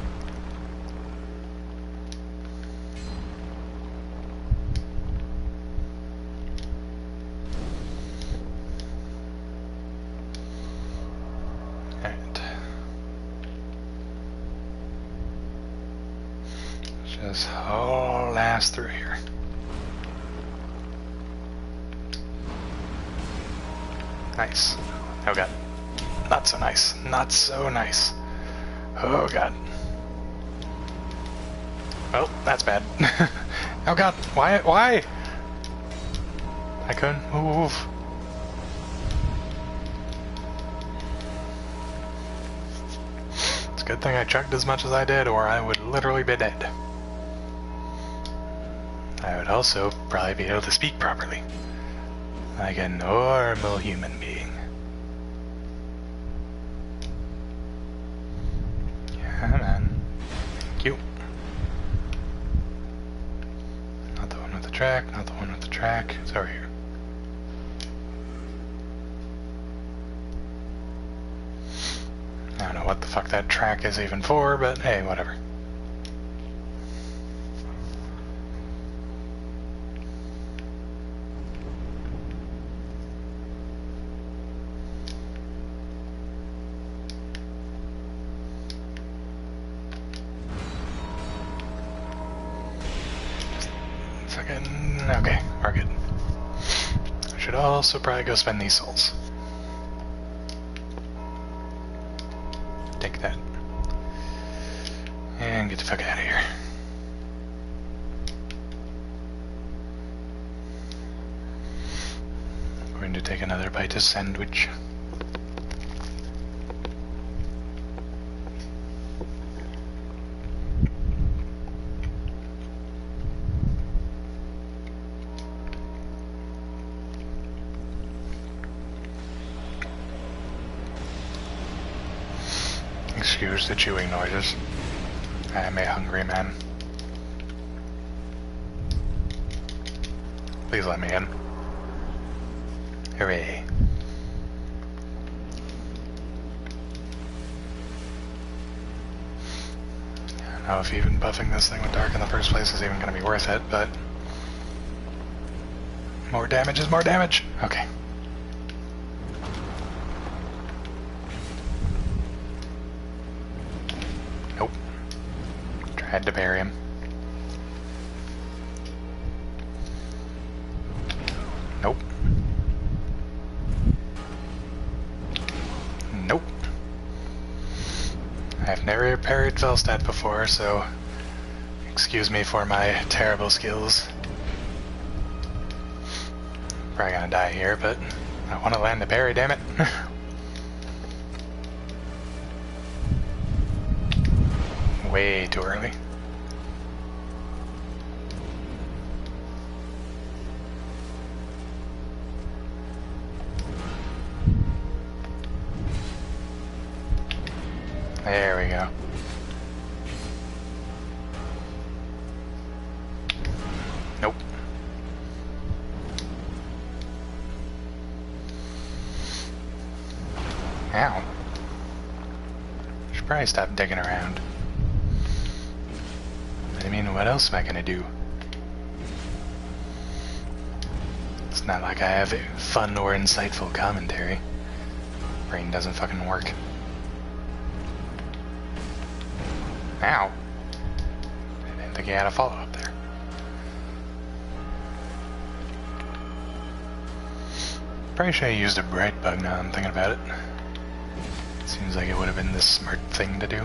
Just haul ass through here. Nice. Oh god. Not so nice. Not so nice. Oh god. Well, that's bad. Oh god. Why? I couldn't move. It's a good thing I chugged as much as I did, or I would literally be dead. I would also probably be able to speak properly, like a normal human being. Come on. Thank you. Not the one with the track, not the one with the track. It's over here. I don't know what the fuck that track is even for, but hey, whatever. Okay, we're good. should also probably go spend these souls. Take that. And get the fuck out of here. Going to take another bite of sandwich. Excuse the chewing noises. I am a hungry man. Please let me in. Hooray. I don't know if even buffing this thing with dark in the first place is even going to be worth it, but... more damage is more damage! Okay. Nope. Tried to bury him. Nope. Nope. I've never parried Felstad before, so excuse me for my terrible skills. Probably gonna die here, but I want to land the parry, damn it. Way too early. There we go. Nope. Ow. Should probably stop digging around. I mean, what else am I gonna do? It's not like I have fun or insightful commentary. Brain doesn't fucking work. Ow. I didn't think he had a follow-up there. Probably should have used a bright bug now I'm thinking about it. Seems like it would have been the smart thing to do.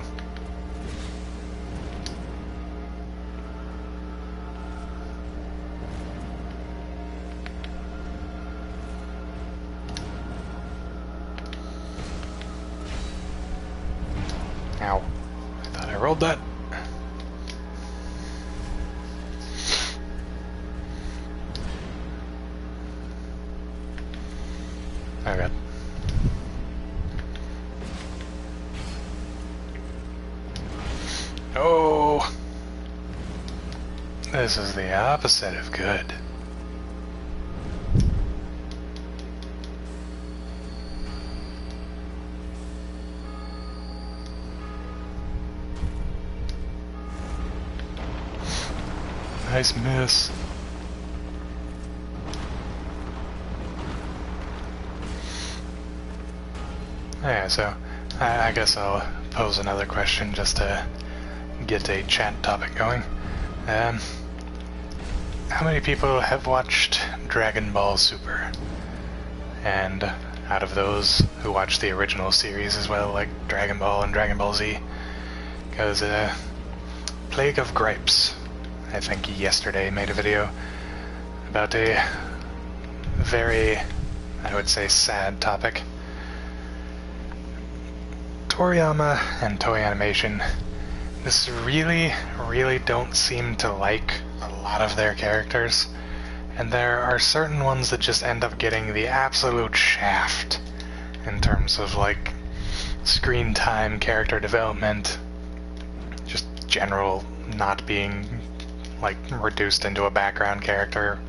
Ow. I thought I rolled that. Oh god. Oh! This is the opposite of good. Nice miss. Yeah, so I guess I'll pose another question just to get a chat topic going. How many people have watched Dragon Ball Super? And out of those who watched the original series as well, like Dragon Ball and Dragon Ball Z, because Plague of Gripes, I think yesterday, made a video about a very, I would say, sad topic. Toriyama and Toei Animation just really don't seem to like a lot of their characters, and there are certain ones that just end up getting the absolute shaft in terms of like screen time, character development, just general not being like reduced into a background character.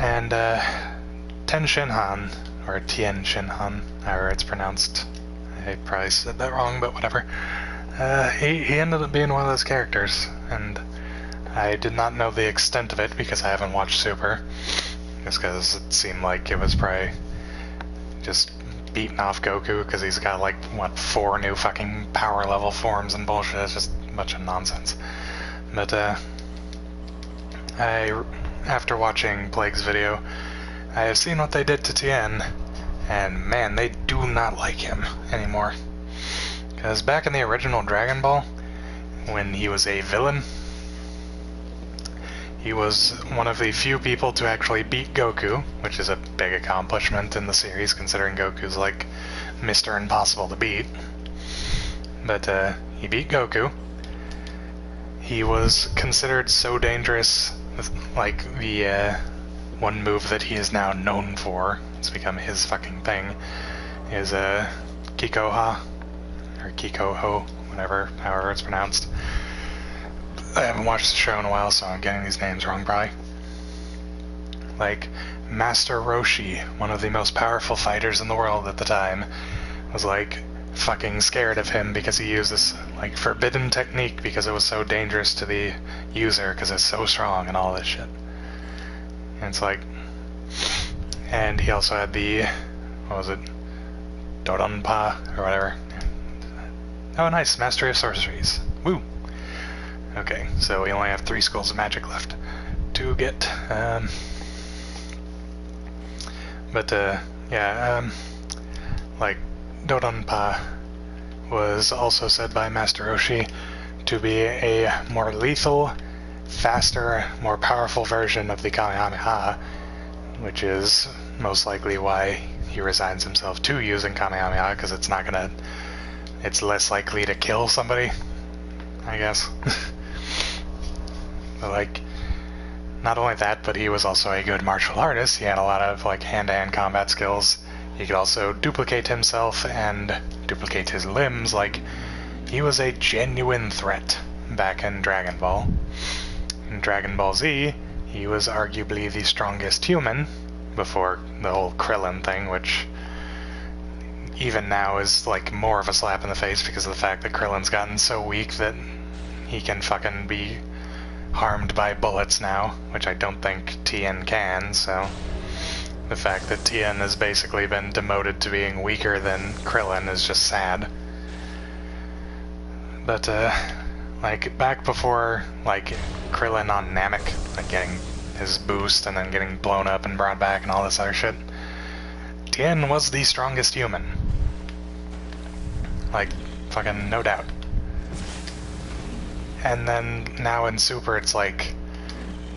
And Ten Shinhan, or Tien Shinhan, however it's pronounced. I probably said that wrong, but whatever. He ended up being one of those characters, and I did not know the extent of it because I haven't watched Super, just because it seemed like it was probably just beating off Goku because he's got like, what, 4 new fucking power level forms and bullshit. It's just a bunch of nonsense. But I after watching Plague's video, I have seen what they did to Tien, and man, they do not like him anymore. Because back in the original Dragon Ball, when he was a villain, he was one of the few people to actually beat Goku, which is a big accomplishment in the series, considering Goku's like Mr. Impossible to beat. But he beat Goku. He was considered so dangerous, like the one move that he is now known for, it's become his fucking thing, is Kikoha, or Kikoho, whatever, however it's pronounced. I haven't watched the show in a while, so I'm getting these names wrong probably. Like, Master Roshi, one of the most powerful fighters in the world at the time, was like fucking scared of him because he used this like forbidden technique because it was so dangerous to the user because it's so strong and all this shit. And it's like, and he also had the, what was it, Dodonpa or whatever. Oh nice, Mastery of Sorceries. Woo! Okay, so we only have 3 schools of magic left to get. Like, Dodonpa was also said by Master Roshi to be a more lethal, faster, more powerful version of the Kamehameha, which is most likely why he resigns himself to using Kamehameha, because it's less likely to kill somebody, I guess. But like, not only that, but he was also a good martial artist. He had a lot of like hand-to-hand combat skills. He could also duplicate himself and duplicate his limbs. Like, he was a genuine threat back in Dragon Ball. In Dragon Ball Z, he was arguably the strongest human before the whole Krillin thing, which even now is like more of a slap in the face because of the fact that Krillin's gotten so weak that he can fucking be harmed by bullets now, which I don't think Tien can, so the fact that Tien has basically been demoted to being weaker than Krillin is just sad. But, like, back before, like, Krillin on Namek, like, getting his boost and then getting blown up and brought back and all this other shit, Tien was the strongest human. Like, fucking no doubt. And then now in Super, it's like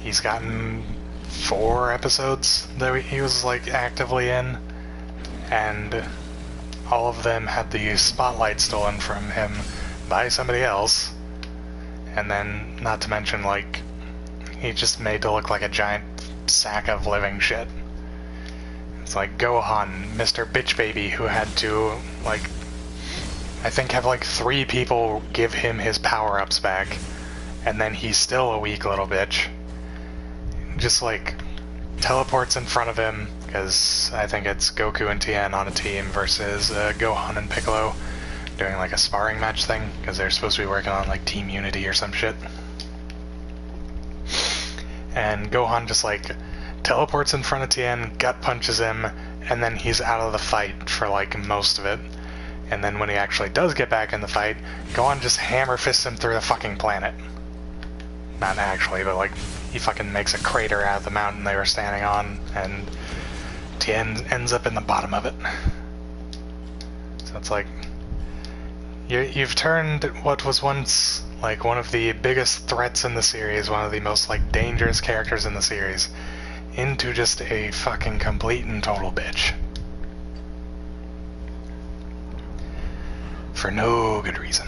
he's gotten 4 episodes that he was like actively in, and all of them had the spotlight stolen from him by somebody else. And then, not to mention, like, he just made to look like a giant sack of living shit. It's like Gohan, Mr. Bitch Baby, who had to, like, I think have like 3 people give him his power-ups back, and then he's still a weak little bitch. Just like teleports in front of him, because I think it's Goku and Tien on a team versus Gohan and Piccolo doing like a sparring match thing, because they're supposed to be working on like Team Unity or some shit. And Gohan just like teleports in front of Tien, gut punches him, and then he's out of the fight for like most of it. And then when he actually does get back in the fight, Gohan just hammer fists him through the fucking planet. Not actually, but like, he fucking makes a crater out of the mountain they were standing on, and Tien ends up in the bottom of it. So it's like, you've turned what was once like one of the biggest threats in the series, one of the most like dangerous characters in the series, into just a fucking complete and total bitch. For no good reason.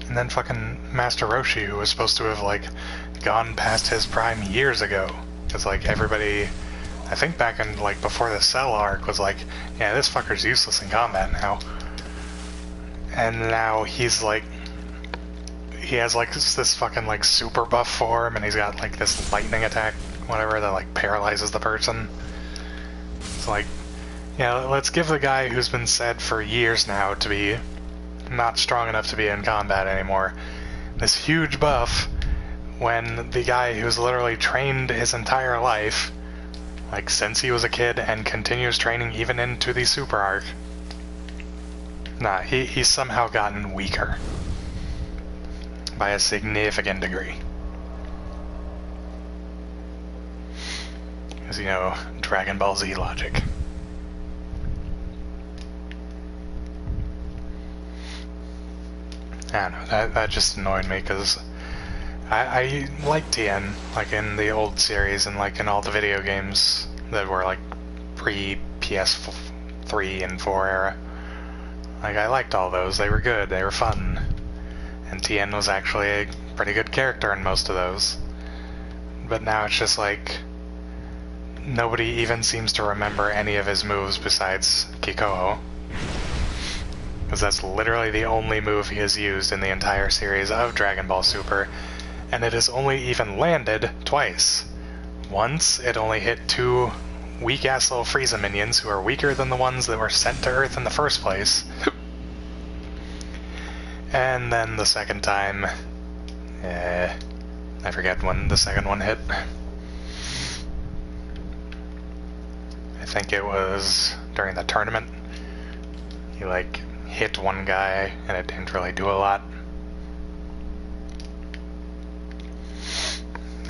And then fucking Master Roshi, who was supposed to have like gone past his prime years ago, because like everybody, I think back in like before the Cell arc, was like, yeah, this fucker's useless in combat now. And now he's like, he has like this fucking like super buff form, and he's got like this lightning attack, whatever, that like paralyzes the person. It's like, yeah, let's give the guy who's been said for years now to be not strong enough to be in combat anymore, this huge buff when the guy who's literally trained his entire life, like since he was a kid, and continues training even into the super arc. Nah, he's somehow gotten weaker by a significant degree. Because, you know, Dragon Ball Z logic. I don't know, that just annoyed me, because I like Tien, like in the old series and like in all the video games that were like pre-PS3 and 4 era. Like, I liked all those, they were good, they were fun. And Tien was actually a pretty good character in most of those. But now it's just like, nobody even seems to remember any of his moves besides Kikoho. Because that's literally the only move he has used in the entire series of Dragon Ball Super, and it has only even landed twice. Once, it only hit 2 weak-ass little Frieza minions who are weaker than the ones that were sent to Earth in the first place. And then the second time, I forget when the second one hit. I think it was during the tournament. He like hit one guy and it didn't really do a lot.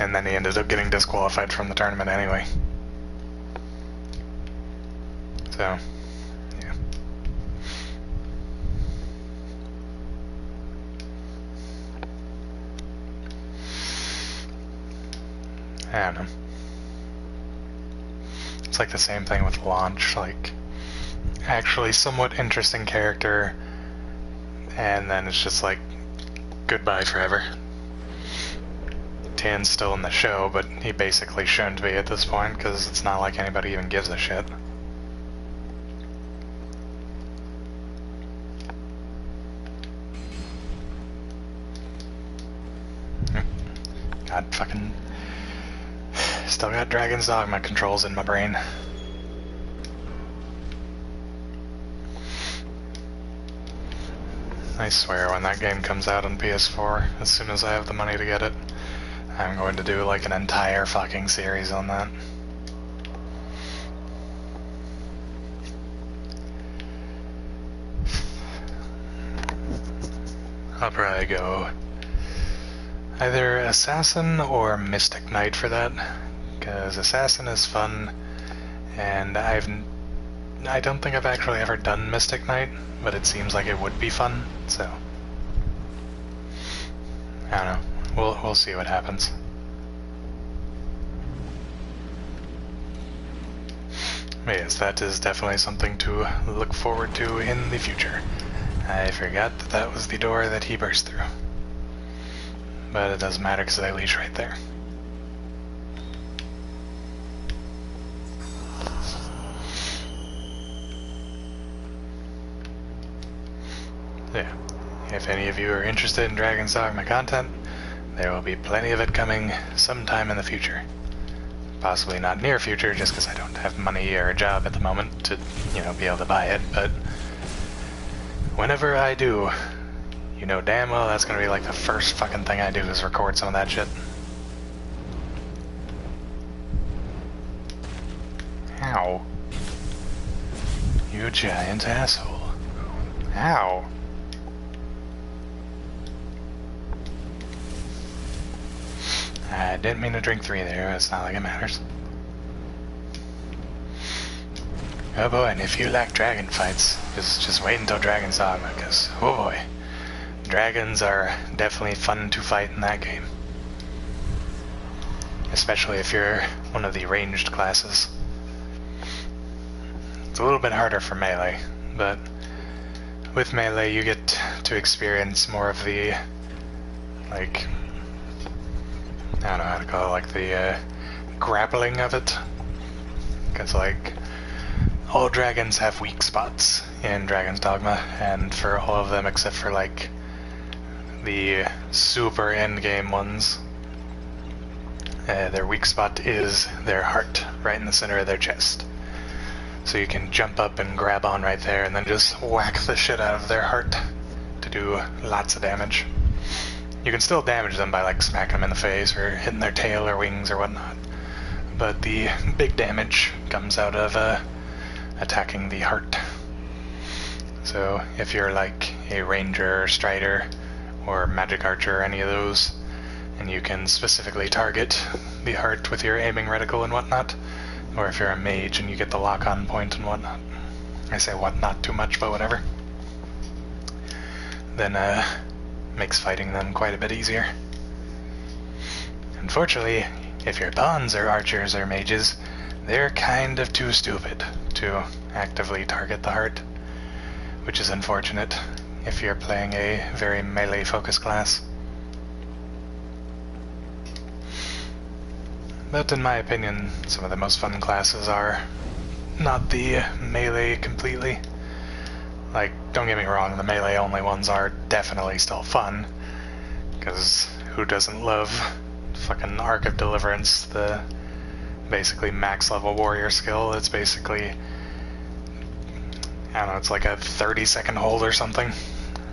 And then he ended up getting disqualified from the tournament anyway. So, yeah. I don't know. It's like the same thing with Launch, like, actually somewhat interesting character, and then it's just like, goodbye forever. Tien's still in the show, but he basically shouldn't be at this point, because it's not like anybody even gives a shit. God, fucking... Still got Dragon's Dogma controls in my brain. I swear, when that game comes out on PS4, as soon as I have the money to get it, I'm going to do like an entire fucking series on that. I'll probably go either Assassin or Mystic Knight for that, because Assassin is fun, and I don't think I've actually ever done Mystic Knight, but it seems like it would be fun, so I don't know. We'll see what happens. But yes, that is definitely something to look forward to in the future. I forgot that that was the door that he burst through. But it doesn't matter because I leash right there. Yeah. If any of you are interested in Dragon's Dogma content, there will be plenty of it coming sometime in the future. Possibly not near future, just because I don't have money or a job at the moment to, you know, be able to buy it, but whenever I do, you know damn well that's gonna be like the first fucking thing I do is record some of that shit. Ow. You giant asshole. Ow. I didn't mean to drink 3 there, it's not like it matters. Oh boy, and if you like dragon fights, just wait until Dragon's Dogma, because, oh boy, dragons are definitely fun to fight in that game. Especially if you're one of the ranged classes. It's a little bit harder for melee, but with melee you get to experience more of the, like, I don't know how to call it, like the grappling of it. Because, like, all dragons have weak spots in Dragon's Dogma, and for all of them except for, like, the super endgame ones, their weak spot is their heart, right in the center of their chest. So you can jump up and grab on right there and then just whack the shit out of their heart to do lots of damage. You can still damage them by like smacking them in the face or hitting their tail or wings or whatnot, but the big damage comes out of attacking the heart. So if you're like a ranger or strider or magic archer or any of those, and you can specifically target the heart with your aiming reticle and whatnot, or if you're a mage and you get the lock-on point and whatnot, I say whatnot too much, but whatever, then makes fighting them quite a bit easier. Unfortunately, if your pawns are archers or mages, they're kind of too stupid to actively target the heart, which is unfortunate if you're playing a very melee focused class. But in my opinion, some of the most fun classes are not the melee completely. Like, don't get me wrong, the melee only ones are definitely still fun, because who doesn't love fucking Arc of Deliverance, the basically max level warrior skill? It's basically, I don't know, it's like a 30-second hold or something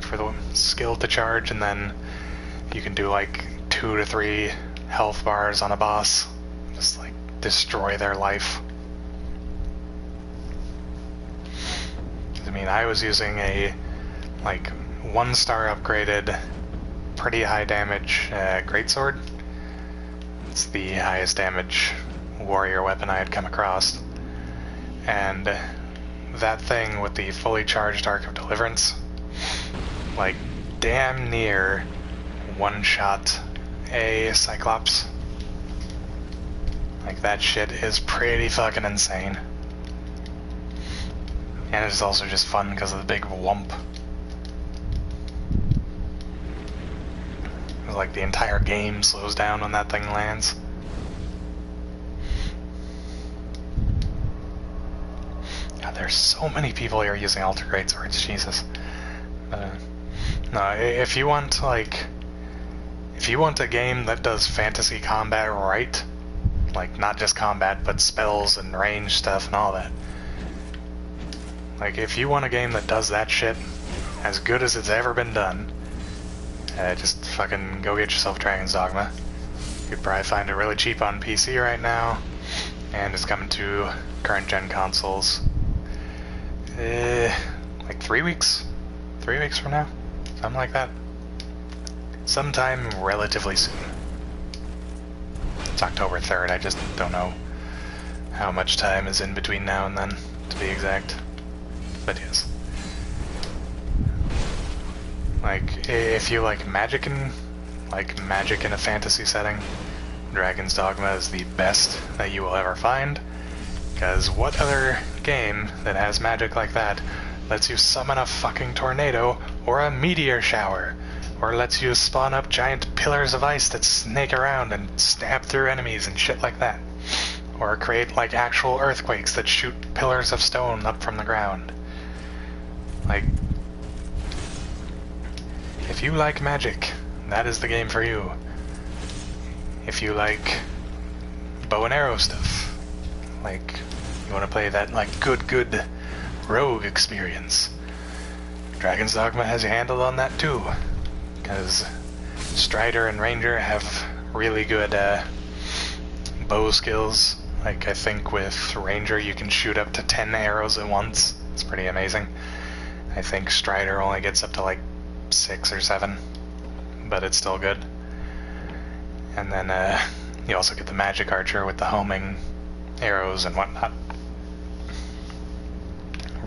for the skill to charge, and then you can do like 2 to 3 health bars on a boss. Just like destroy their life. I mean, I was using a like 1-star upgraded, pretty high damage greatsword. It's the highest damage warrior weapon I had come across, and that thing with the fully charged Arc of Deliverance, like damn near one-shot a Cyclops. Like, that shit is pretty fucking insane. And it's also just fun because of the big whump. Like, the entire game slows down when that thing lands. God, there's so many people here using Alter Greatswords, Jesus. No, if you want, like, if you want a game that does fantasy combat right, like, not just combat, but spells and range stuff and all that. Like, if you want a game that does that shit as good as it's ever been done, just fucking go get yourself Dragon's Dogma. You'd probably find it really cheap on PC right now, and it's coming to current-gen consoles. Like 3 weeks? 3 weeks from now? Something like that. Sometime relatively soon. It's October 3rd, I just don't know how much time is in between now and then, to be exact. But yes. Like, if you like magic in a fantasy setting, Dragon's Dogma is the best that you will ever find, because what other game that has magic like that lets you summon a fucking tornado or a meteor shower, or lets you spawn up giant pillars of ice that snake around and stab through enemies and shit like that. Or create, like, actual earthquakes that shoot pillars of stone up from the ground. Like, if you like magic, that is the game for you. If you like bow and arrow stuff, like, you want to play that, like, good rogue experience, Dragon's Dogma has you handled on that too. Because Strider and Ranger have really good bow skills. Like, I think with Ranger you can shoot up to 10 arrows at once. It's pretty amazing. I think Strider only gets up to like 6 or 7, but it's still good. And then you also get the Magic Archer with the homing arrows and whatnot.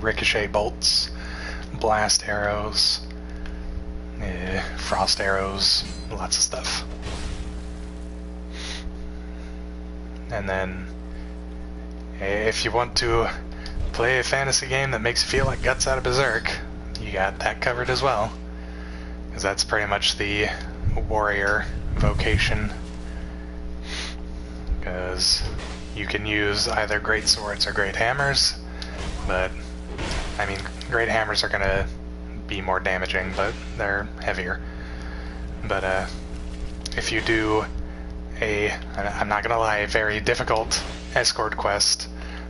Ricochet bolts, blast arrows, frost arrows, lots of stuff. And then, if you want to play a fantasy game that makes you feel like guts out of Berserk, you got that covered as well. Because that's pretty much the warrior vocation. Because you can use either great swords or great hammers, but, I mean, great hammers are gonna be more damaging, but they're heavier. But if you do I'm not gonna lie, a very difficult escort quest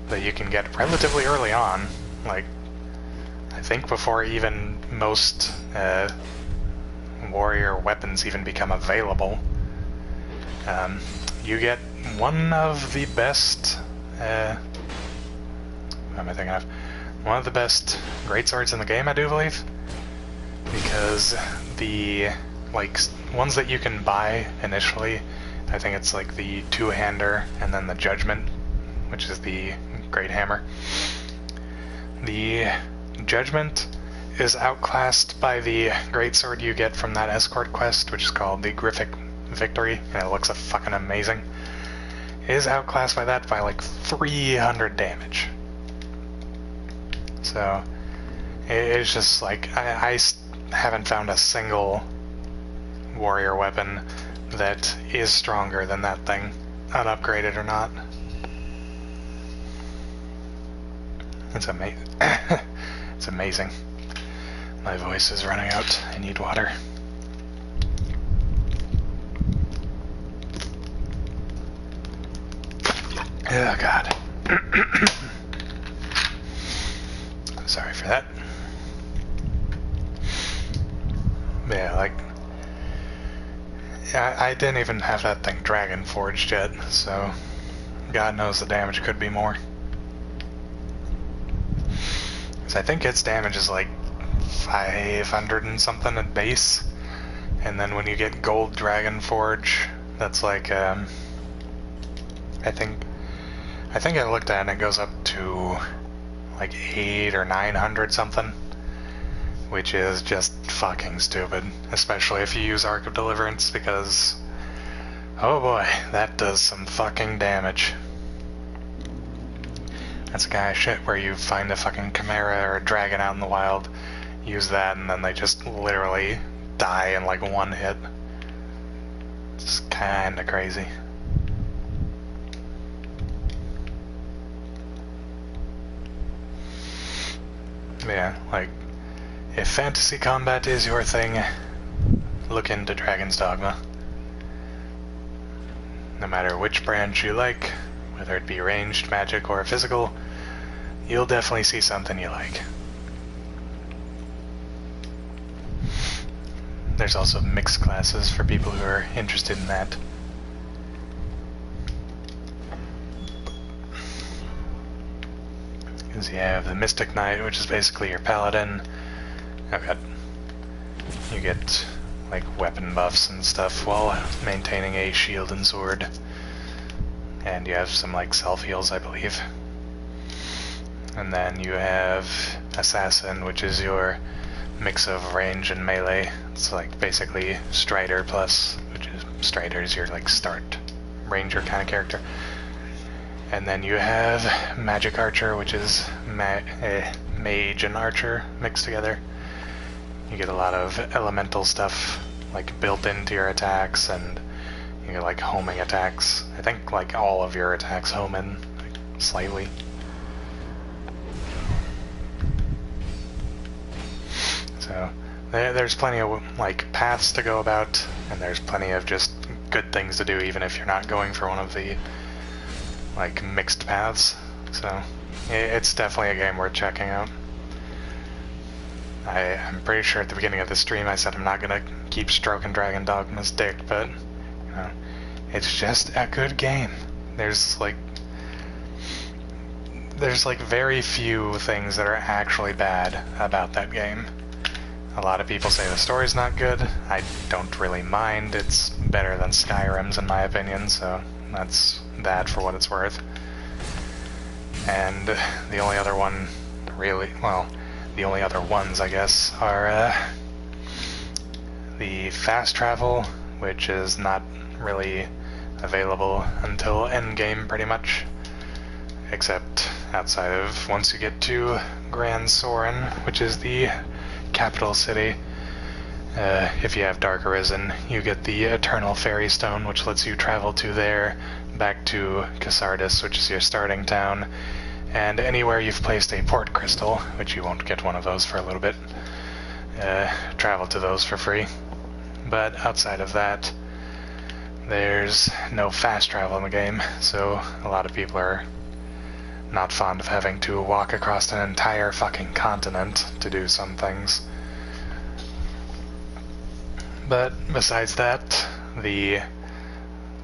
that you can get relatively early on, like, I think before even most warrior weapons even become available, you get one of the best, what am I thinking of? One of the best greatswords in the game, I do believe, because the, like, ones that you can buy initially, I think it's like the two-hander and then the Judgment, which is the Great Hammer. The Judgment is outclassed by the greatsword you get from that escort quest, which is called the Griffic Victory, and it looks fucking amazing. It is outclassed by that by like 300 damage. So it's just like I haven't found a single warrior weapon that is stronger than that thing, unupgraded or not. It's amazing. It's amazing. My voice is running out. I need water. Oh God. Sorry for that. Yeah, like, I didn't even have that thing dragon forged yet, so God knows the damage could be more. Because I think its damage is like 500 and something at base, and then when you get gold dragon forge, that's like I think I looked at it and it goes up to like 800 or 900 something, which is just fucking stupid, especially if you use Arc of Deliverance, because oh boy, that does some fucking damage. That's the kind of shit where you find a fucking chimera or a dragon out in the wild, use that, and then they just literally die in like one hit. It's kinda crazy. Yeah, like, if fantasy combat is your thing, look into Dragon's Dogma. No matter which branch you like, whether it be ranged, magic, or physical, you'll definitely see something you like. There's also mixed classes for people who are interested in that. Because you have the Mystic Knight, which is basically your paladin. Oh god. You get like weapon buffs and stuff while maintaining a shield and sword. And you have some like self-heals, I believe. And then you have Assassin, which is your mix of range and melee. It's like basically Strider plus, which is Strider is your like start ranger kind of character. And then you have Magic Archer, which is mage and archer mixed together. You get a lot of elemental stuff like built into your attacks, and you get like homing attacks. I think like all of your attacks home in like, slightly. So there's plenty of like paths to go about, and there's plenty of just good things to do even if you're not going for one of the like mixed paths. So it's definitely a game worth checking out. I'm pretty sure at the beginning of the stream I said I'm not gonna keep stroking Dragon Dogma's dick, but you know, it's just a good game. There's like very few things that are actually bad about that game. A lot of people say the story's not good. I don't really mind. It's better than Skyrim's in my opinion, so that's that for what it's worth. And the only other one really, well, the only other ones I guess are the fast travel, which is not really available until endgame pretty much, except outside of once you get to Grand Soren, which is the capital city. If you have Dark Arisen, you get the Eternal Fairy Stone, which lets you travel to there, back to Cassardis, which is your starting town, and anywhere you've placed a port crystal, which you won't get one of those for a little bit, travel to those for free. But outside of that, there's no fast travel in the game, so a lot of people are not fond of having to walk across an entire fucking continent to do some things. But besides that, the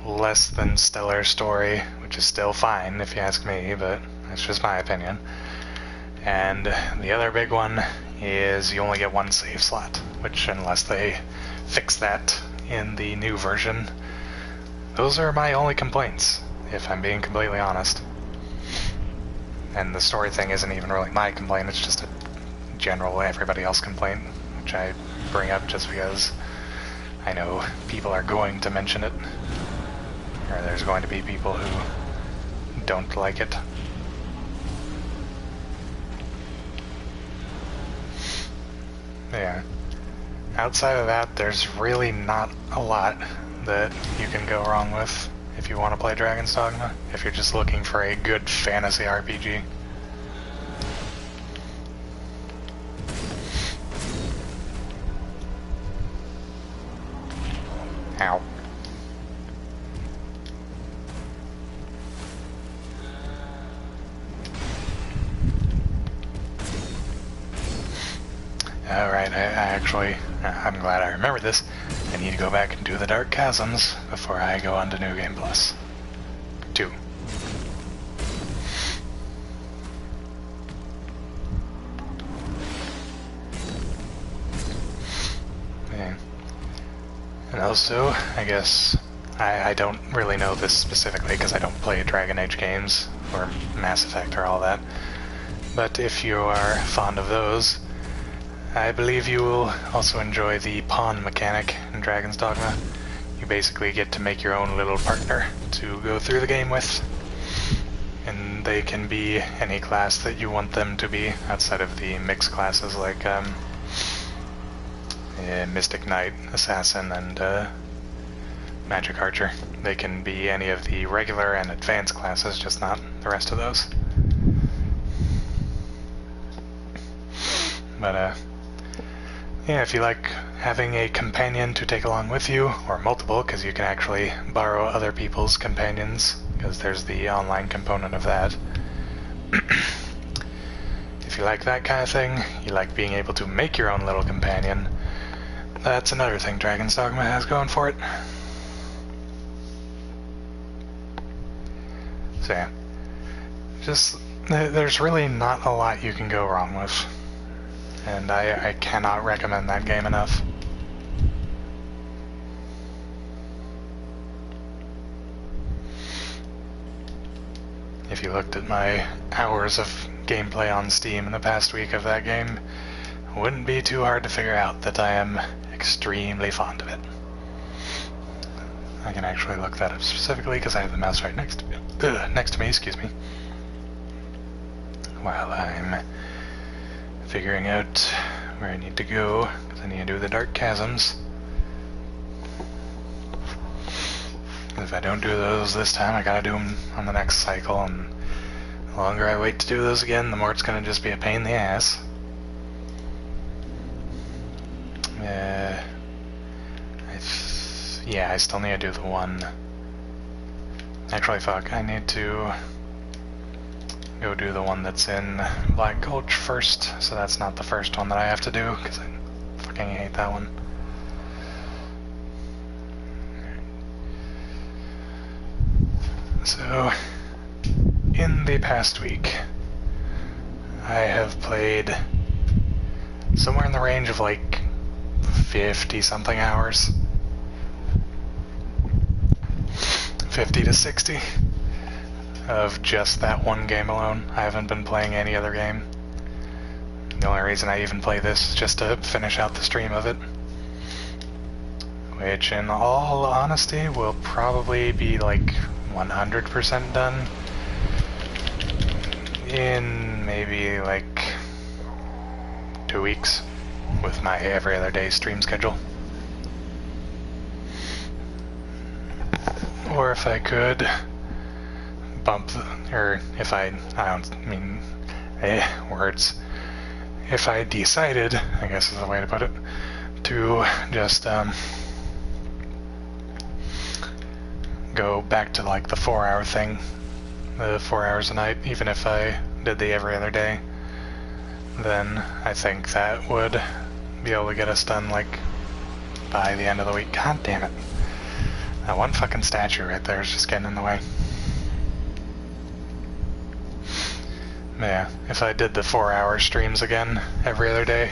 less than stellar story, which is still fine if you ask me, but that's just my opinion. And the other big one is you only get one save slot, which unless they fix that in the new version, those are my only complaints, if I'm being completely honest. And the story thing isn't even really my complaint, it's just a general everybody else complaint, which I bring up just because I know people are going to mention it, or there's going to be people who don't like it. Yeah. Outside of that, there's really not a lot that you can go wrong with if you want to play Dragon's Dogma, if you're just looking for a good fantasy RPG. Ow. Alright, I'm glad I remembered this. I need to go back and do the Dark Chasms before I go on to New Game Plus 2. Okay. And also, I guess, I don't really know this specifically because I don't play Dragon Age games or Mass Effect or all that, but if you are fond of those, I believe you will also enjoy the pawn mechanic in Dragon's Dogma. You basically get to make your own little partner to go through the game with, and they can be any class that you want them to be outside of the mixed classes like Mystic Knight, Assassin, and Magic Archer. They can be any of the regular and advanced classes, just not the rest of those. But yeah, if you like having a companion to take along with you, or multiple, because you can actually borrow other people's companions, because there's the online component of that. If you like that kind of thing, you like being able to make your own little companion, that's another thing Dragon's Dogma has going for it. So yeah, just, there's really not a lot you can go wrong with. And I cannot recommend that game enough. If you looked at my hours of gameplay on Steam in the past week of that game, it wouldn't be too hard to figure out that I am extremely fond of it. I can actually look that up specifically because I have the mouse right next to me, excuse me, while I'm figuring out where I need to go, because I need to do the Dark Chasms. If I don't do those this time, I gotta do them on the next cycle, and the longer I wait to do those again, the more it's gonna just be a pain in the ass. Yeah, I still need to do the one. Actually, fuck, I need to go do the one that's in Black Gulch first, so that's not the first one that I have to do, because I fucking hate that one. So, in the past week, I have played somewhere in the range of like 50-something hours. 50 to 60. Of just that one game alone. I haven't been playing any other game. The only reason I even play this is just to finish out the stream of it. Which, in all honesty, will probably be like 100% done in maybe like 2 weeks with my every other day stream schedule. Or if I could bump, or if I don't mean words, if I decided, I guess is the way to put it, to just go back to like the 4-hour thing, the 4 hours a night, even if I did the every other day, then I think that would be able to get us done like by the end of the week. God damn it. That one fucking statue right there is just getting in the way. Yeah, if I did the 4-hour streams again every other day,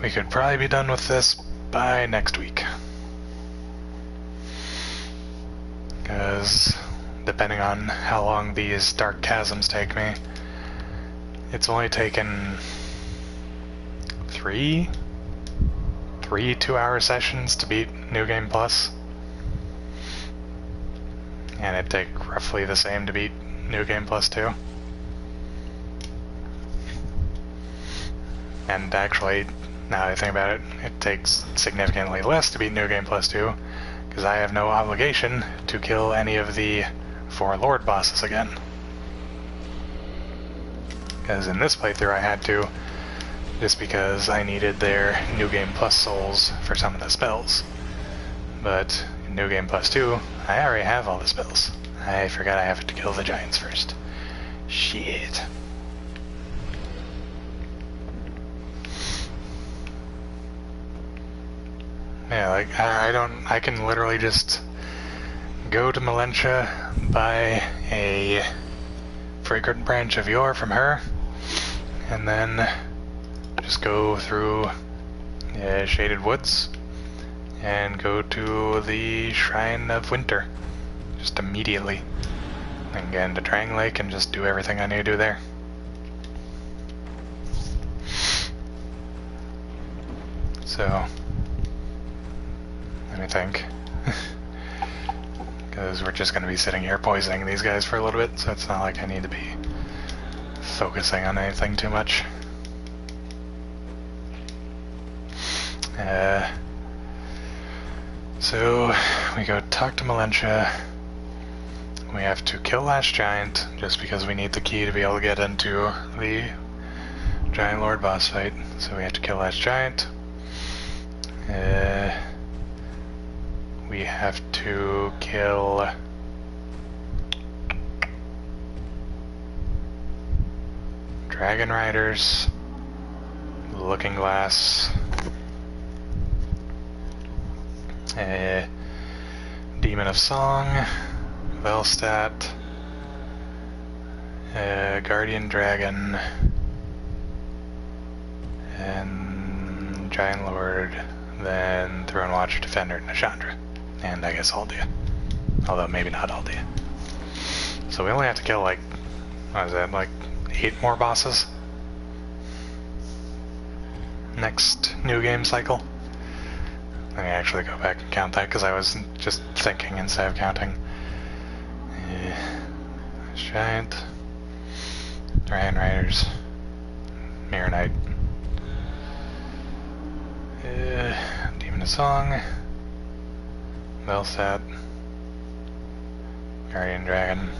we could probably be done with this by next week. Because depending on how long these dark chasms take me, it's only taken three 2-hour sessions to beat New Game Plus. And it'd take roughly the same to beat New Game Plus 2. And actually, now that I think about it, it takes significantly less to beat New Game Plus 2, because I have no obligation to kill any of the 4 Lord bosses again. Because in this playthrough I had to, just because I needed their New Game Plus souls for some of the spells. But in New Game Plus 2, I already have all the spells. I forgot I have to kill the giants first. Shit. Yeah, like, I can literally just go to Melentia, buy a fragrant branch of yore from her, and then just go through Shaded Woods and go to the Shrine of Winter just immediately, and get into Drang Lake and just do everything I need to do there. So, let me think. Because we're just going to be sitting here poisoning these guys for a little bit, so it's not like I need to be focusing on anything too much. So we go talk to Melentia. We have to kill Last Giant, just because we need the key to be able to get into the Giant Lord boss fight. So we have to kill Last Giant. We have to kill Dragon Riders, Looking Glass, Demon of Song, Velstadt, Guardian Dragon, and Giant Lord, then Throne Watcher, Defender, and Nashandra. And I guess Aldia. Although maybe not Aldia. So we only have to kill like, what is that, like 8 more bosses? Next new game cycle. Let me actually go back and count that, because I was just thinking instead of counting. Giant, Dragon Riders, Mirror Knight, Demon of Song, Velstadt, Guardian Dragon,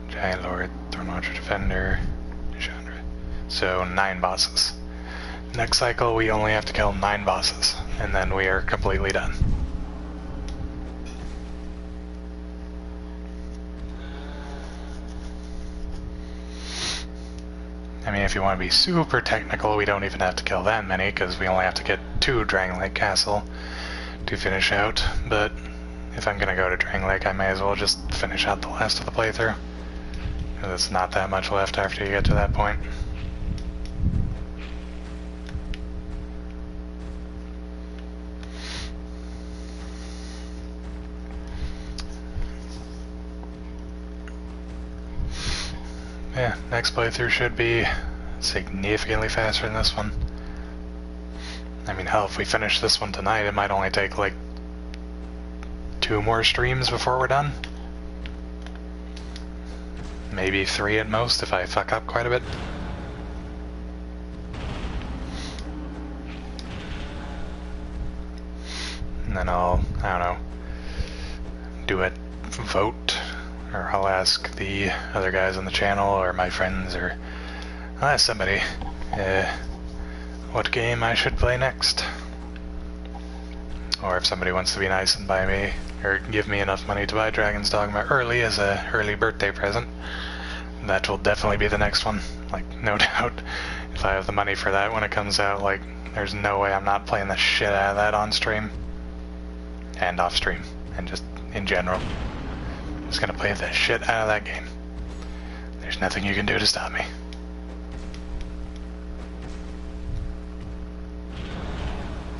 Giant Lord, Throne Watcher, Defender, Chandra. So 9 bosses. Next cycle we only have to kill 9 bosses, and then we are completely done. I mean, if you want to be super technical, we don't even have to kill that many, because we only have to get to Drang Lake Castle to finish out, but if I'm going to go to Drang Lake, I may as well just finish out the last of the playthrough, because it's not that much left after you get to that point. Yeah, next playthrough should be significantly faster than this one. I mean, hell, if we finish this one tonight, it might only take like 2 more streams before we're done. Maybe 3 at most if I fuck up quite a bit. And then I'll, I don't know, do a vote, or I'll ask the other guys on the channel, or my friends, or I'll ask somebody what game I should play next. Or if somebody wants to be nice and buy me, or give me enough money to buy Dragon's Dogma early as a early birthday present, that will definitely be the next one. Like, no doubt. If I have the money for that when it comes out, like, there's no way I'm not playing the shit out of that on stream. And off stream. And just in general. I'm just gonna play the shit out of that game. There's nothing you can do to stop me.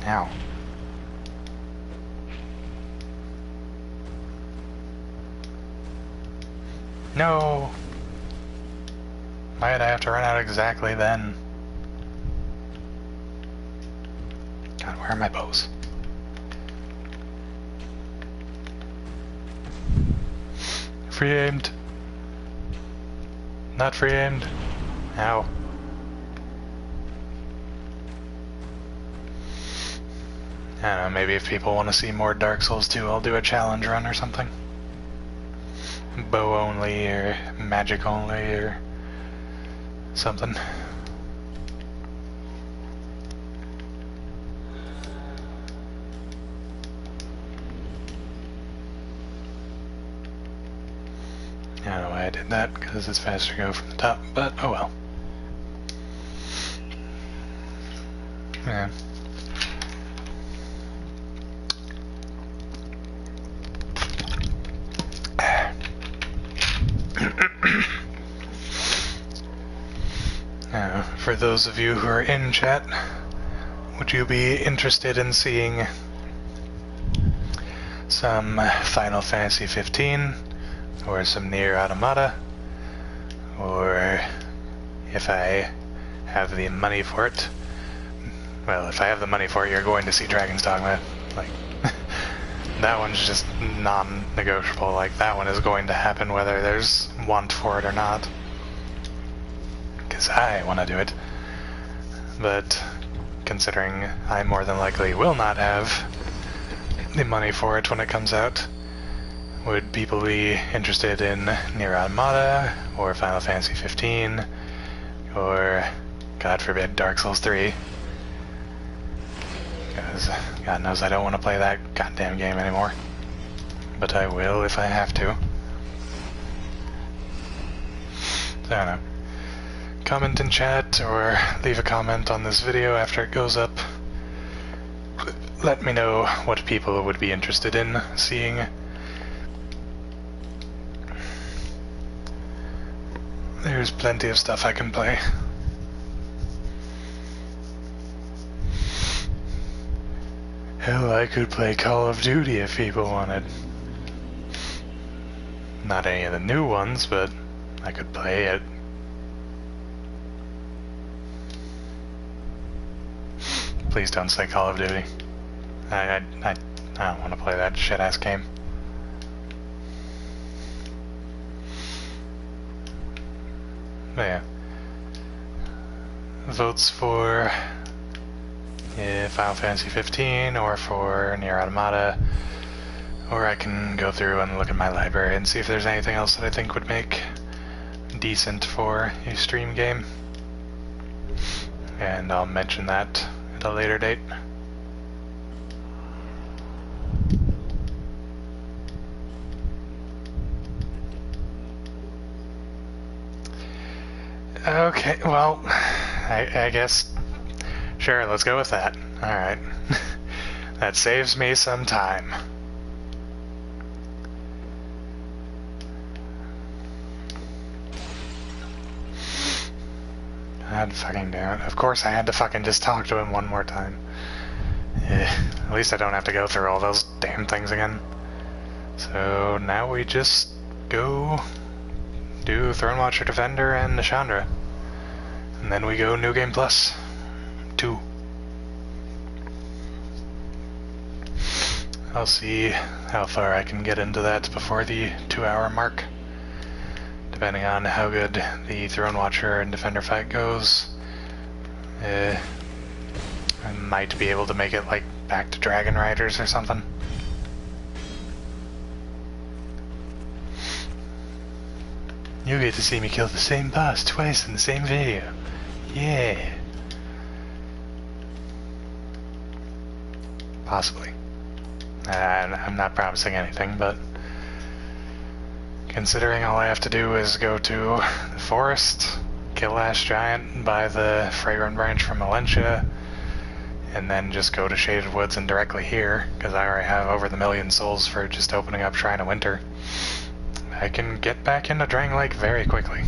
Ow. No! Why'd I have to run out exactly then? God, where are my bows? Free aimed. Not free aimed. Ow. I don't know, maybe if people want to see more Dark Souls 2, I'll do a challenge run or something. Bow only, or magic only, or something. I don't know why I did that, because it's faster to go from the top, but oh well. Yeah. For those of you who are in chat, would you be interested in seeing some Final Fantasy 15 or some Nier Automata, or if I have the money for it? Well, if I have the money for it, you're going to see Dragon's Dogma. Like, that one's just non-negotiable. Like, that one is going to happen whether there's want for it or not. Because I want to do it. But considering I more than likely will not have the money for it when it comes out, would people be interested in Nier Automata, or Final Fantasy 15, or, God forbid, Dark Souls 3? Because God knows I don't want to play that goddamn game anymore. But I will if I have to. So I don't know. Comment in chat or leave a comment on this video after it goes up. Let me know what people would be interested in seeing. There's plenty of stuff I can play. Hell, I could play Call of Duty if people wanted. Not any of the new ones, but I could play it. Please don't say Call of Duty. I don't want to play that shit-ass game. But yeah. Votes for Final Fantasy 15 or for Nier Automata, or I can go through and look at my library and see if there's anything else that I think would make decent for a stream game. And I'll mention that at a later date. Okay, well, I guess, sure, let's go with that. Alright. That saves me some time. God fucking damn it. Of course I had to fucking just talk to him one more time. At least I don't have to go through all those damn things again. So now we just go do Thronewatcher Defender and Nishandra. And then we go New Game Plus 2. I'll see how far I can get into that before the 2-hour mark. Depending on how good the Thronewatcher and Defender fight goes, I might be able to make it like back to Dragon Riders or something. You get to see me kill the same boss twice in the same video. Yeah. Possibly. I'm not promising anything, but Considering all I have to do is go to the forest, kill Ash Giant, buy the Fragrant Branch from Valencia, and then just go to Shaded Woods and directly here, because I already have over the 1,000,000 souls for just opening up Shrine of Winter, I can get back into Drang Lake very quickly.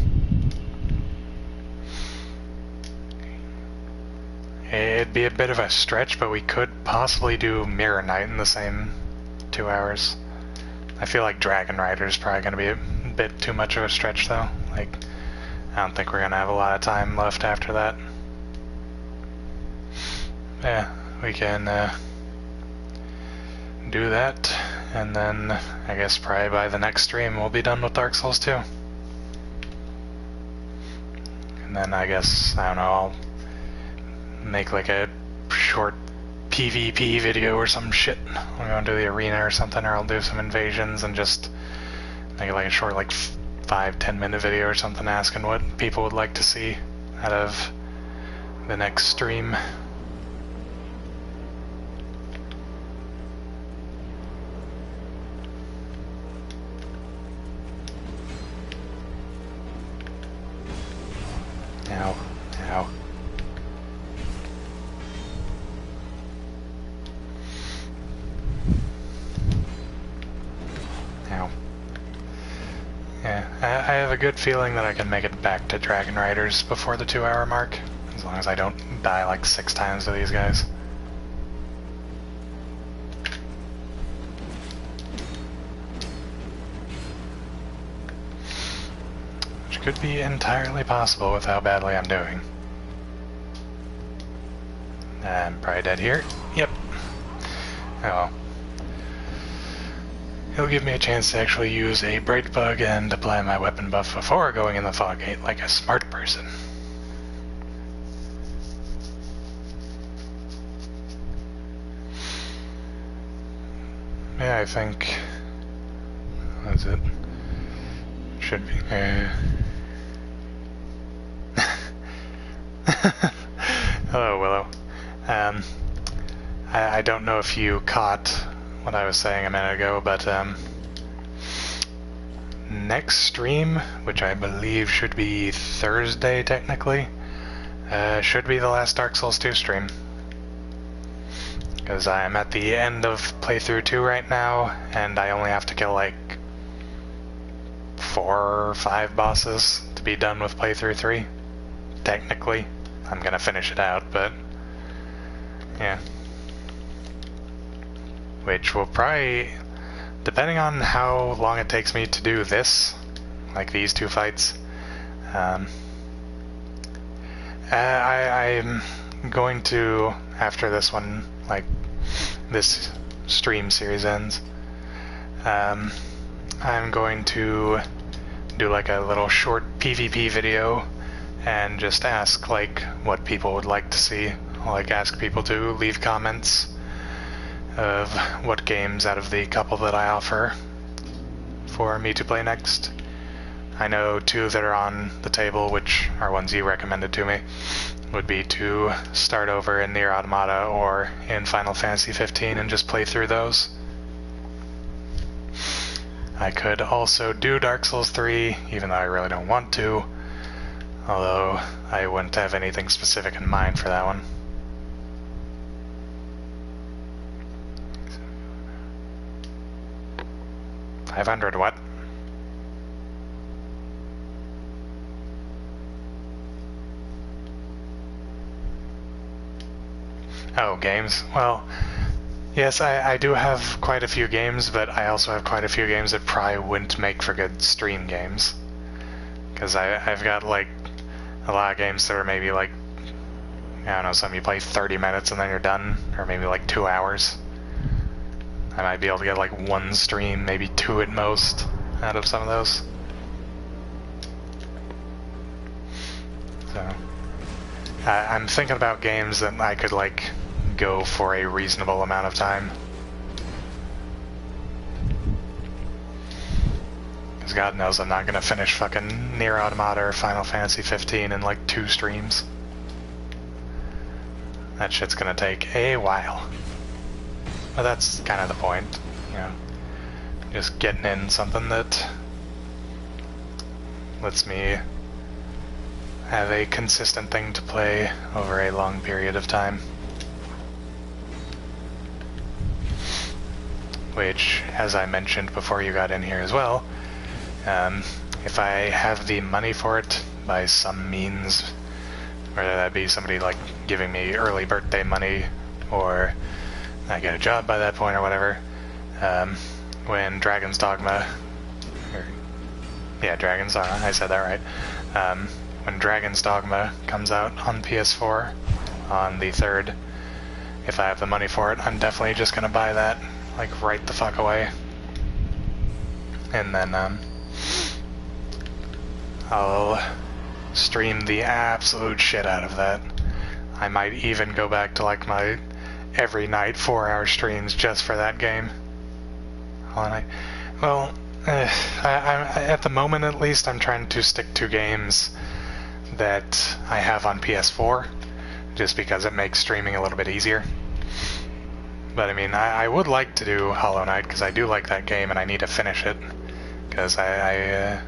It'd be a bit of a stretch, but we could possibly do Mirror Knight in the same 2 hours. I feel like Dragon Rider is probably going to be a bit too much of a stretch, though. Like, I don't think we're going to have a lot of time left after that. Yeah, we can do that, and then I guess probably by the next stream we'll be done with Dark Souls 2. And then I guess, I don't know, I'll make like a short PvP video or some shit. I'll go into the arena or something, or I'll do some invasions and just make like a short, like 5-10 minute video or something asking what people would like to see out of the next stream. Ow, ow. Ow. Yeah, I have a good feeling that I can make it back to Dragon Riders before the 2 hour mark, as long as I don't die like 6 times to these guys. Which could be entirely possible with how badly I'm doing. I'm probably dead here. Yep. Oh well. It'll give me a chance to actually use a Break Bug and apply my weapon buff before going in the Fog Gate like a smart person. Yeah, I think that's it. Should be. Hello, Willow. I don't know if you caught what I was saying a minute ago, but next stream, which I believe should be Thursday technically, should be the last Dark Souls 2 stream. Because I'm at the end of playthrough 2 right now, and I only have to kill like 4 or 5 bosses to be done with playthrough 3. Technically. I'm gonna finish it out, but yeah. Which will probably, depending on how long it takes me to do this, like these 2 fights, I'm going to, after this one, like this stream series ends, I'm going to do like a little short PvP video and just ask like what people would like to see. I'll like ask people to leave comments of what games out of the couple that I offer for me to play next. I know 2 that are on the table, which are ones you recommended to me, would be to start over in Nier Automata or in Final Fantasy 15 and just play through those. I could also do Dark Souls 3, even though I really don't want to, although I wouldn't have anything specific in mind for that one. $500 what? Oh, games. Well, yes, I do have quite a few games, but I also have quite a few games that probably wouldn't make for good stream games. Because I've got like a lot of games that are maybe like, I don't know, some you play 30 minutes and then you're done, or maybe like 2 hours. I might be able to get like 1 stream, maybe 2 at most, out of some of those. So, I'm thinking about games that I could like go for a reasonable amount of time. Because God knows I'm not going to finish fucking Nier Automata or Final Fantasy 15 in like 2 streams. That shit's going to take a while. But that's kind of the point, you know. Just getting in something that lets me have a consistent thing to play over a long period of time. Which, as I mentioned before you got in here as well, if I have the money for it by some means, whether that be somebody like giving me early birthday money, or I get a job by that point or whatever, when Dragon's Dogma, Dragon's Dogma, I said that right, when Dragon's Dogma comes out on PS4 on the 3rd, if I have the money for it, I'm definitely just gonna buy that, like, right the fuck away. And then, I'll stream the absolute shit out of that. I might even go back to, like, my every night 4-hour streams just for that game. Well, at the moment at least, I'm trying to stick to games that I have on PS4, just because it makes streaming a little bit easier. But I mean, I would like to do Hollow Knight, because I do like that game and I need to finish it, because I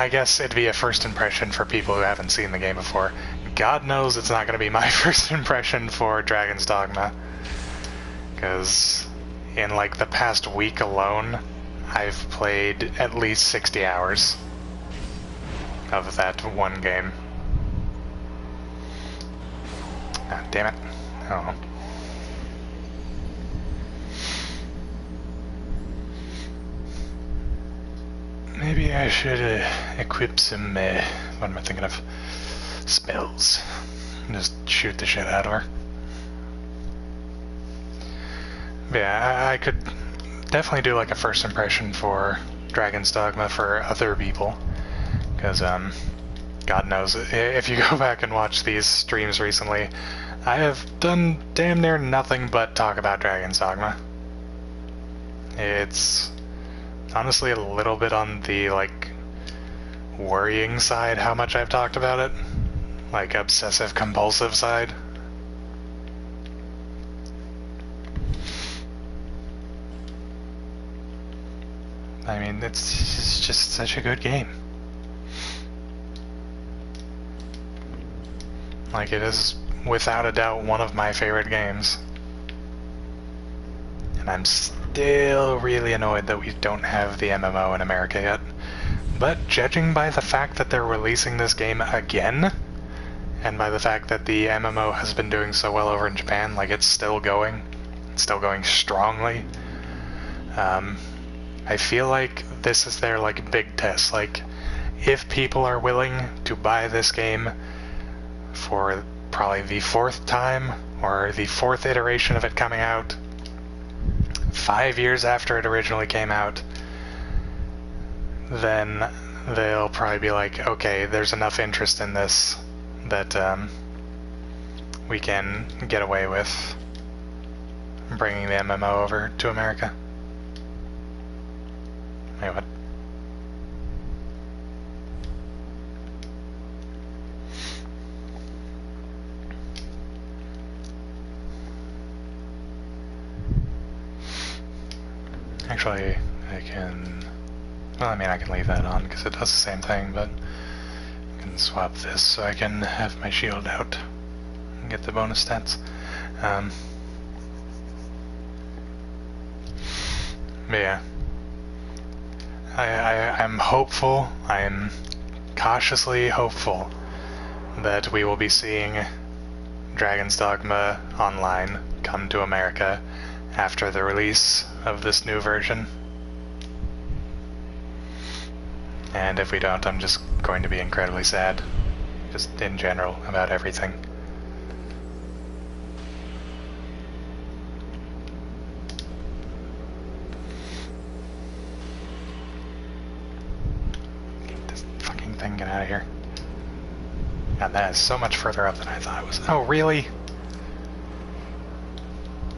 guess it'd be a first impression for people who haven't seen the game before. God knows it's not going to be my first impression for Dragon's Dogma, because in like the past week alone, I've played at least 60 hours of that one game. Ah, damn it. Oh. Maybe I should equip some, what am I thinking of? Spells. Just shoot the shit out of her. But yeah, I could definitely do like a first impression for Dragon's Dogma for other people. Because, God knows, if you go back and watch these streams recently, I have done damn near nothing but talk about Dragon's Dogma. It's honestly a little bit on the, like, worrying side how much I've talked about it. Like, obsessive-compulsive side. I mean, it's just such a good game. Like, it is, without a doubt, one of my favorite games. And I'm still really annoyed that we don't have the MMO in America yet. But judging by the fact that they're releasing this game again, and by the fact that the MMO has been doing so well over in Japan, like, it's still going strongly, I feel like this is their, like, big test. Like, if people are willing to buy this game for probably the 4th time, or the 4th iteration of it coming out, 5 years after it originally came out, then they'll probably be like, okay, there's enough interest in this that we can get away with bringing the MMO over to America. Hey, what? Actually, I can... Well, I mean, I can leave that on because it does the same thing, but I can swap this so I can have my shield out and get the bonus stats. But yeah. I'm hopeful, I'm cautiously hopeful that we will be seeing Dragon's Dogma Online come to America after the release of this new version. And if we don't, I'm just going to be incredibly sad, just in general, about everything. Get this fucking thing, get out of here. God, that is so much further up than I thought it was. Oh, really?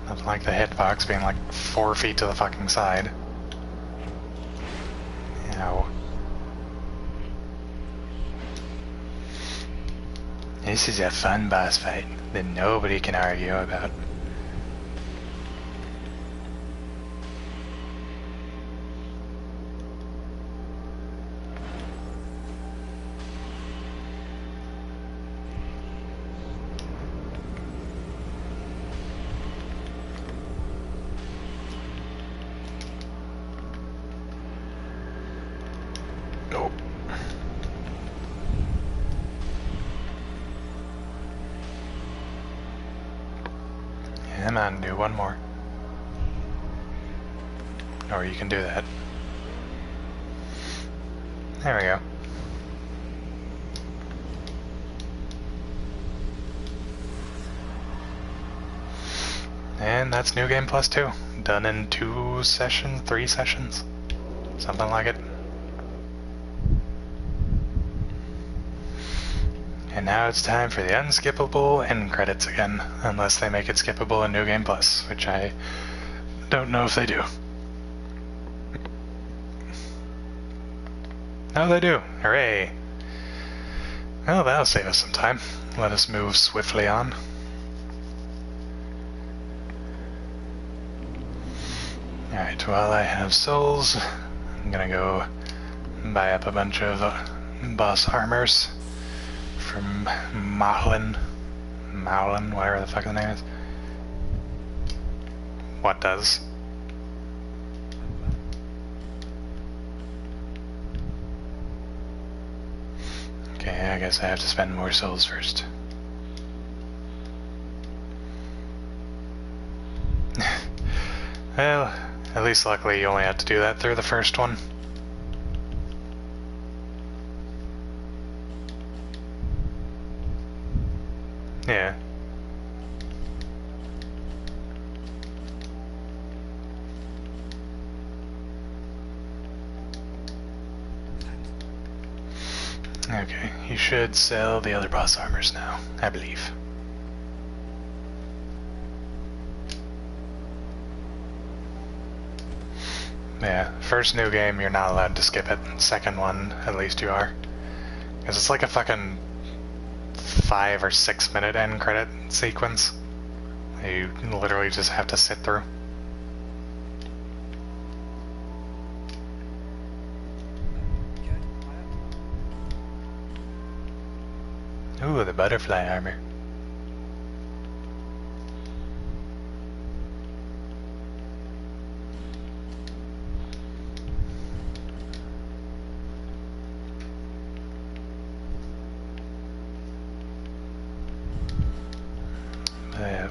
Nothing like the hitbox being like 4 feet to the fucking side. Ow. This is a fun boss fight that nobody can argue about. Come on, do one more. Or you can do that. There we go. And that's New Game Plus 2. Done in 3 sessions. Something like it. And now it's time for the unskippable end credits again, unless they make it skippable in New Game Plus, which I don't know if they do. Oh, they do. Hooray! Well, that'll save us some time. Let us move swiftly on. Alright, while I have souls, I'm gonna go buy up a bunch of boss armors from Mahlin, whatever the fuck the name is. What does? Okay, I guess I have to spend more souls first. Well, at least luckily you only had to do that through the first one. Yeah. Okay, you should sell the other boss armors now, I believe. Yeah, first new game you're not allowed to skip it. Second one, at least you are. Because it's like a fucking 5 or 6 minute end credit sequence. You literally just have to sit through. Ooh, the butterfly armor.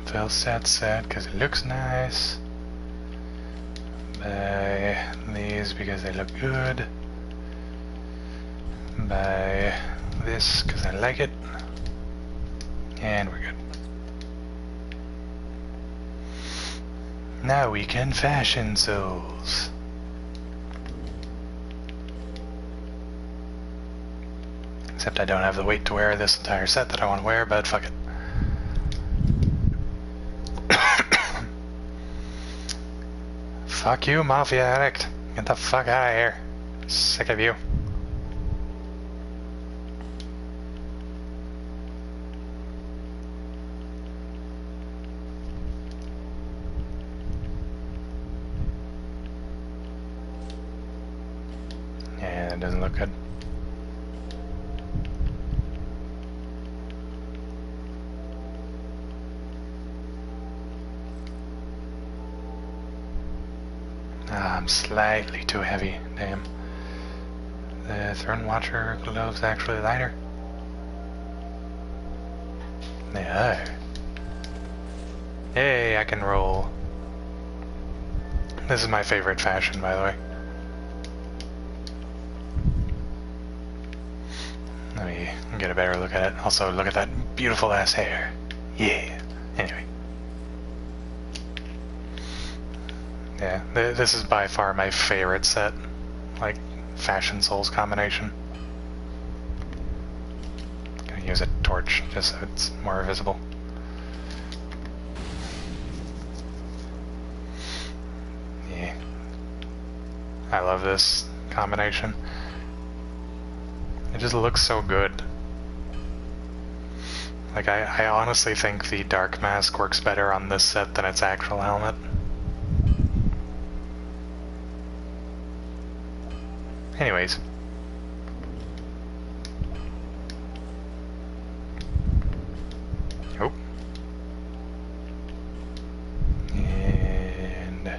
Velstat's sad because it looks nice. Buy these because they look good. Buy this because I like it. And we're good. Now we can fashion souls. Except I don't have the weight to wear this entire set that I want to wear, but fuck it. Fuck you, Mafia Addict. Get the fuck out of here. Sick of you. Yeah, that doesn't look good. I'm slightly too heavy, damn. The Throne Watcher gloves actually lighter. They are. Hey, I can roll. This is my favorite fashion, by the way. Let me get a better look at it. Also, look at that beautiful ass hair. Yeah. Anyway. Yeah, this is by far my favorite set, like, Fashion Souls combination. Gonna use a torch just so it's more visible. Yeah. I love this combination. It just looks so good. Like, I honestly think the Dark Mask works better on this set than its actual helmet. Anyways. Oh. And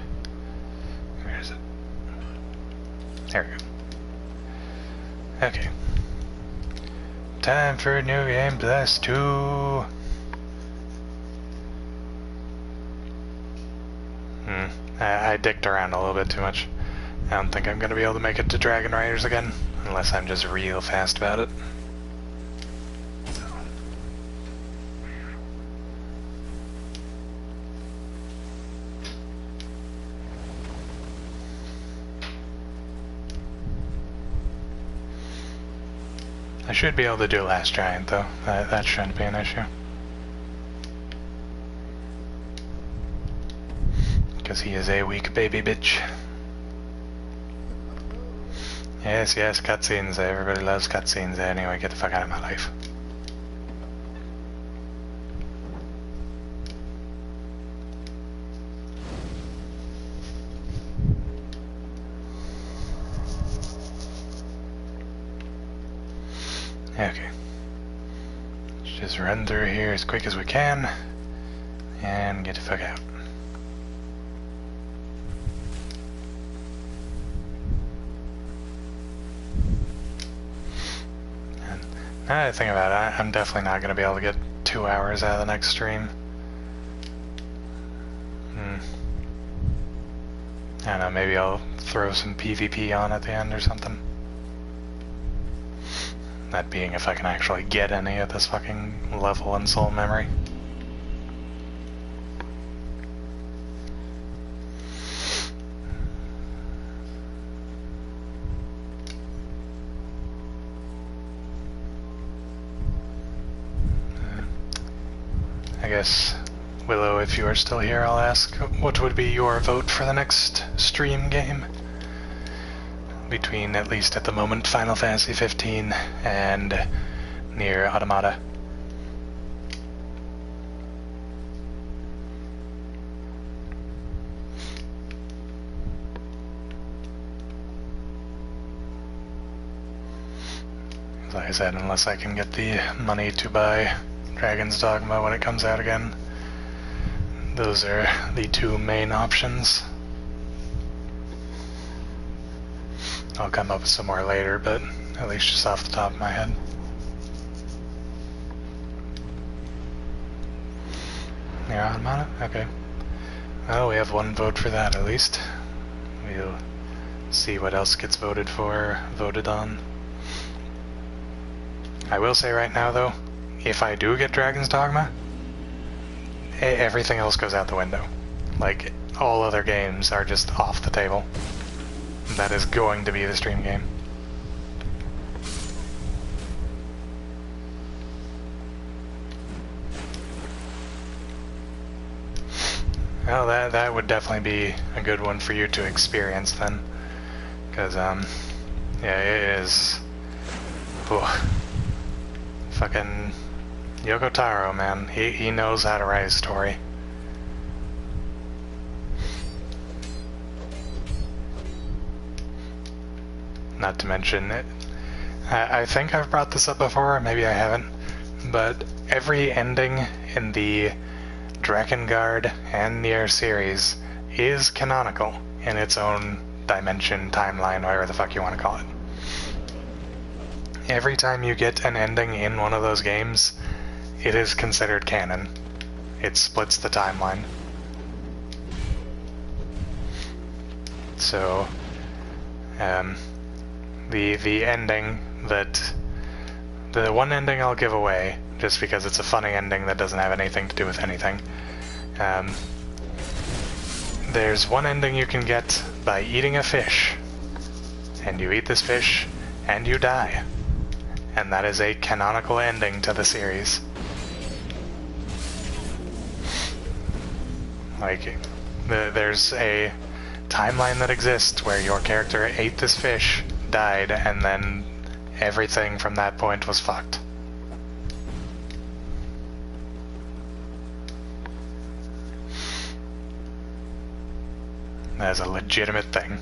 where is it? There we go. Okay. Time for New Game Plus 2. I dicked around a little bit too much. I don't think I'm gonna be able to make it to Dragon Riders again, unless I'm just real fast about it. I should be able to do Last Giant, though. That shouldn't be an issue. Because he is a weak baby bitch. Yes, yes, cutscenes. Everybody loves cutscenes. Anyway, get the fuck out of my life. Okay. Let's just run through here as quick as we can and get the fuck out. And now that I think about it, I'm definitely not going to be able to get 2 hours out of the next stream. I don't know, maybe I'll throw some PvP on at the end or something. That being if I can actually get any of this fucking level in soul memory. I guess, Willow, if you are still here, I'll ask, what would be your vote for the next stream game? Between, at least at the moment, Final Fantasy 15 and Nier Automata. Like I said, unless I can get the money to buy Dragon's Dogma when it comes out again, those are the two main options. I'll come up with some more later, but at least just off the top of my head. Nier Automata? Okay. Well, we have one vote for that at least. We'll see what else gets voted for, voted on. I will say right now, though, if I do get Dragon's Dogma, everything else goes out the window. Like, all other games are just off the table. That is going to be the stream game. Well, that would definitely be a good one for you to experience then. Because, yeah, it is... Oh, fucking Yoko Taro, man. He knows how to write a story. Not to mention it. I think I've brought this up before, maybe I haven't, but every ending in the Drakengard and Nier series is canonical in its own dimension, timeline, whatever the fuck you want to call it. Every time you get an ending in one of those games, it is considered canon. It splits the timeline. So, the ending that... The one ending I'll give away, just because it's a funny ending that doesn't have anything to do with anything. There's one ending you can get by eating a fish. And you eat this fish, and you die. And that is a canonical ending to the series. Like, there's a timeline that exists where your character ate this fish, died, and then everything from that point was fucked. That is a legitimate thing.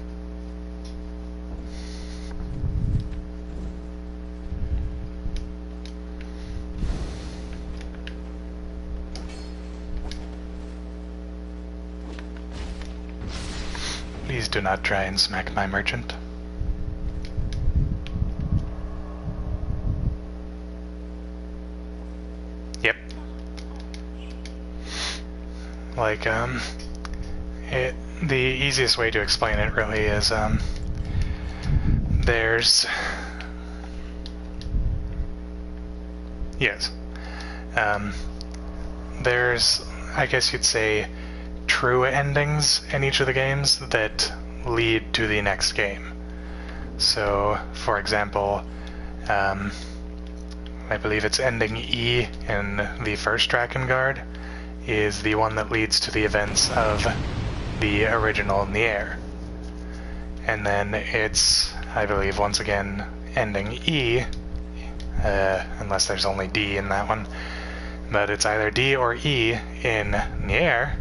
Please do not try and smack my merchant. Yep. Like, the easiest way to explain it really is there's there's, I guess you'd say, true endings in each of the games that lead to the next game. So, for example, I believe it's ending E in the first Drakengard is the one that leads to the events of the original Nier. And then it's, I believe, once again, ending E, unless there's only D in that one, but it's either D or E in Nier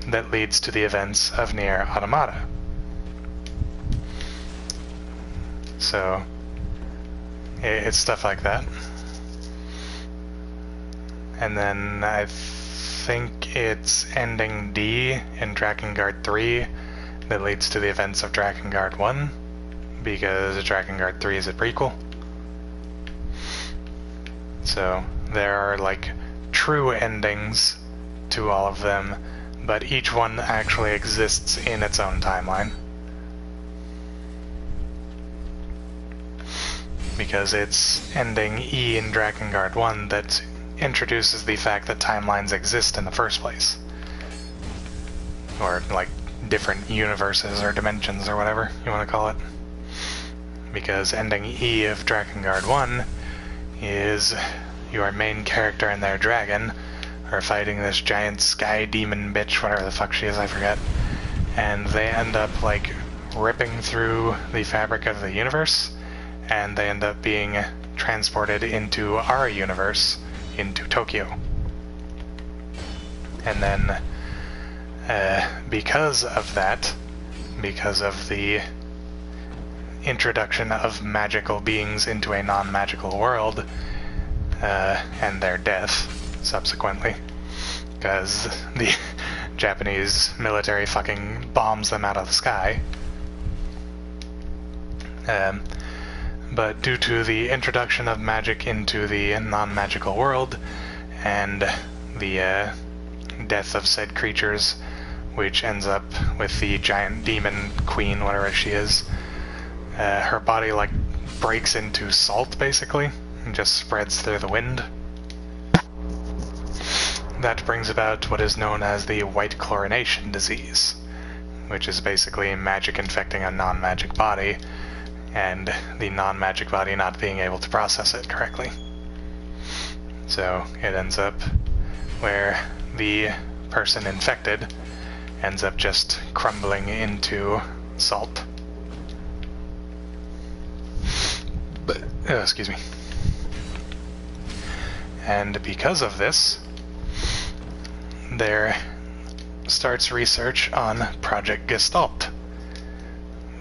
that leads to the events of Nier Automata. So, it's stuff like that. And then I think it's ending D in Drakengard 3 that leads to the events of Drakengard 1, because Drakengard 3 is a prequel. So there are like true endings to all of them, but each one actually exists in its own timeline. Because it's ending E in Drakengard 1 that introduces the fact that timelines exist in the first place. Or, like, different universes or dimensions or whatever you want to call it. Because ending E of Drakengard 1 is your main character and their dragon are fighting this giant sky demon bitch, whatever the fuck she is, I forget. And they end up, like, ripping through the fabric of the universe, and they end up being transported into our universe, into Tokyo. And then, because of that, because of the introduction of magical beings into a non-magical world, and their death, subsequently, because the Japanese military fucking bombs them out of the sky. But due to the introduction of magic into the non-magical world, and the death of said creatures, which ends up with the giant demon queen, whatever she is, her body like breaks into salt, basically, and just spreads through the wind. That brings about what is known as the white chlorination disease, which is basically magic infecting a non-magic body, and the non-magic body not being able to process it correctly. So it ends up where the person infected ends up just crumbling into salt. But, excuse me. And because of this, there starts research on Project Gestalt.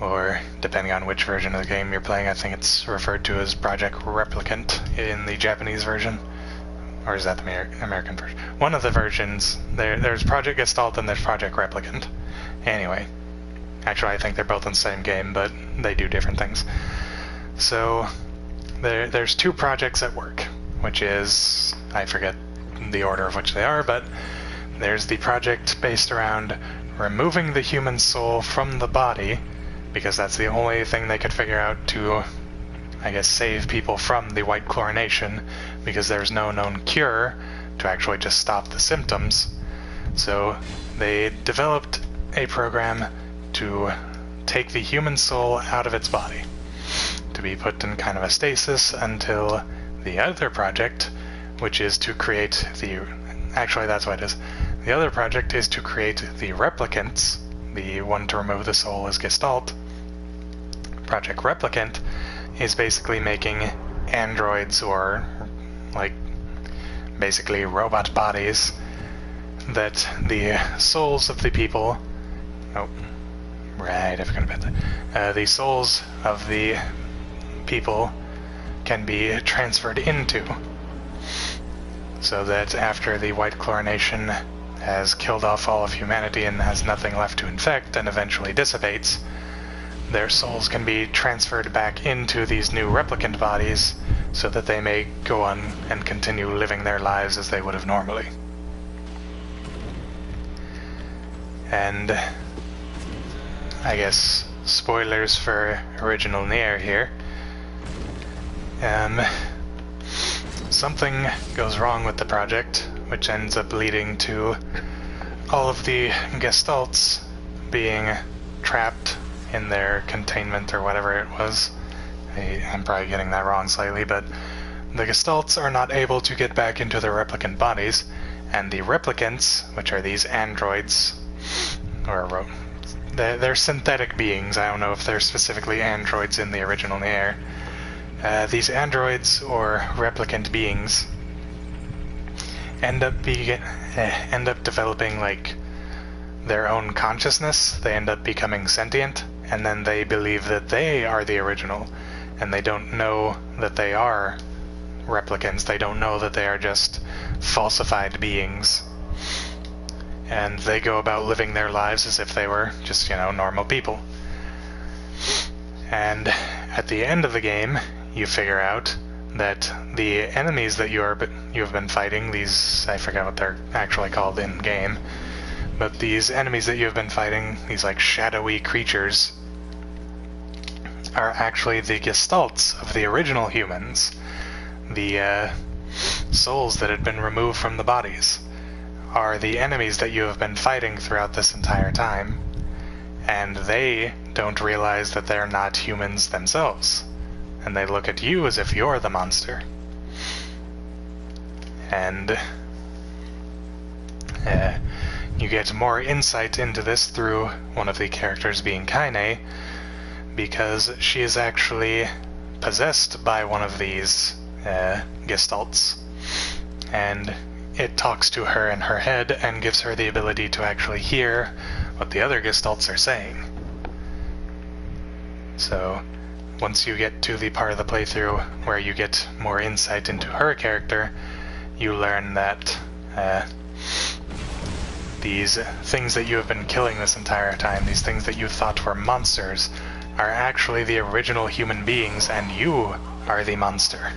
Or, depending on which version of the game you're playing, I think it's referred to as Project Replicant in the Japanese version. Or is that the American version? One of the versions, there's Project Gestalt and there's Project Replicant. Anyway, actually I think they're both in the same game, but they do different things. So, there's two projects at work, which is, I forget the order of which they are, but there's the project based around removing the human soul from the body, because that's the only thing they could figure out to, I guess, save people from the white chlorination, because there's no known cure to actually just stop the symptoms. So they developed a program to take the human soul out of its body, to be put in kind of a stasis until the other project, which is to create the... Actually, that's what it is. The other project is to create the replicants. The one to remove the soul is Gestalt. Project Replicant is basically making androids, or like basically robot bodies, that the souls of the people... Oh, right, I forgot about that. The souls of the people can be transferred into, so that after the white chlorination has killed off all of humanity and has nothing left to infect and eventually dissipates, their souls can be transferred back into these new replicant bodies so that they may go on and continue living their lives as they would have normally. And I guess, spoilers for original Nier here. Something goes wrong with the project, which ends up leading to all of the gestalts being trapped in their containment or whatever it was. I'm probably getting that wrong slightly, but the gestalts are not able to get back into their replicant bodies, and the replicants, which are these androids, or they're synthetic beings. I don't know if they're specifically androids in the original Nier. These androids or replicant beings end up developing like their own consciousness. They end up becoming sentient, and then they believe that they are the original, and they don't know that they are replicants. They don't know that they are just falsified beings, and they go about living their lives as if they were just, normal people. And at the end of the game, you figure out that the enemies that you have been fighting, these, I forget what they're actually called in game, but these enemies that you have been fighting, these like shadowy creatures, are actually the gestalts of the original humans, the souls that had been removed from the bodies, are the enemies that you have been fighting throughout this entire time, and they don't realize that they're not humans themselves, and they look at you as if you're the monster. And you get more insight into this through one of the characters being Kaine, because she is actually possessed by one of these gestalts, and it talks to her in her head and gives her the ability to actually hear what the other gestalts are saying. So once you get to the part of the playthrough where you get more insight into her character, you learn that these things that you have been killing this entire time, these things that you thought were monsters, are actually the original human beings, and you are the monster.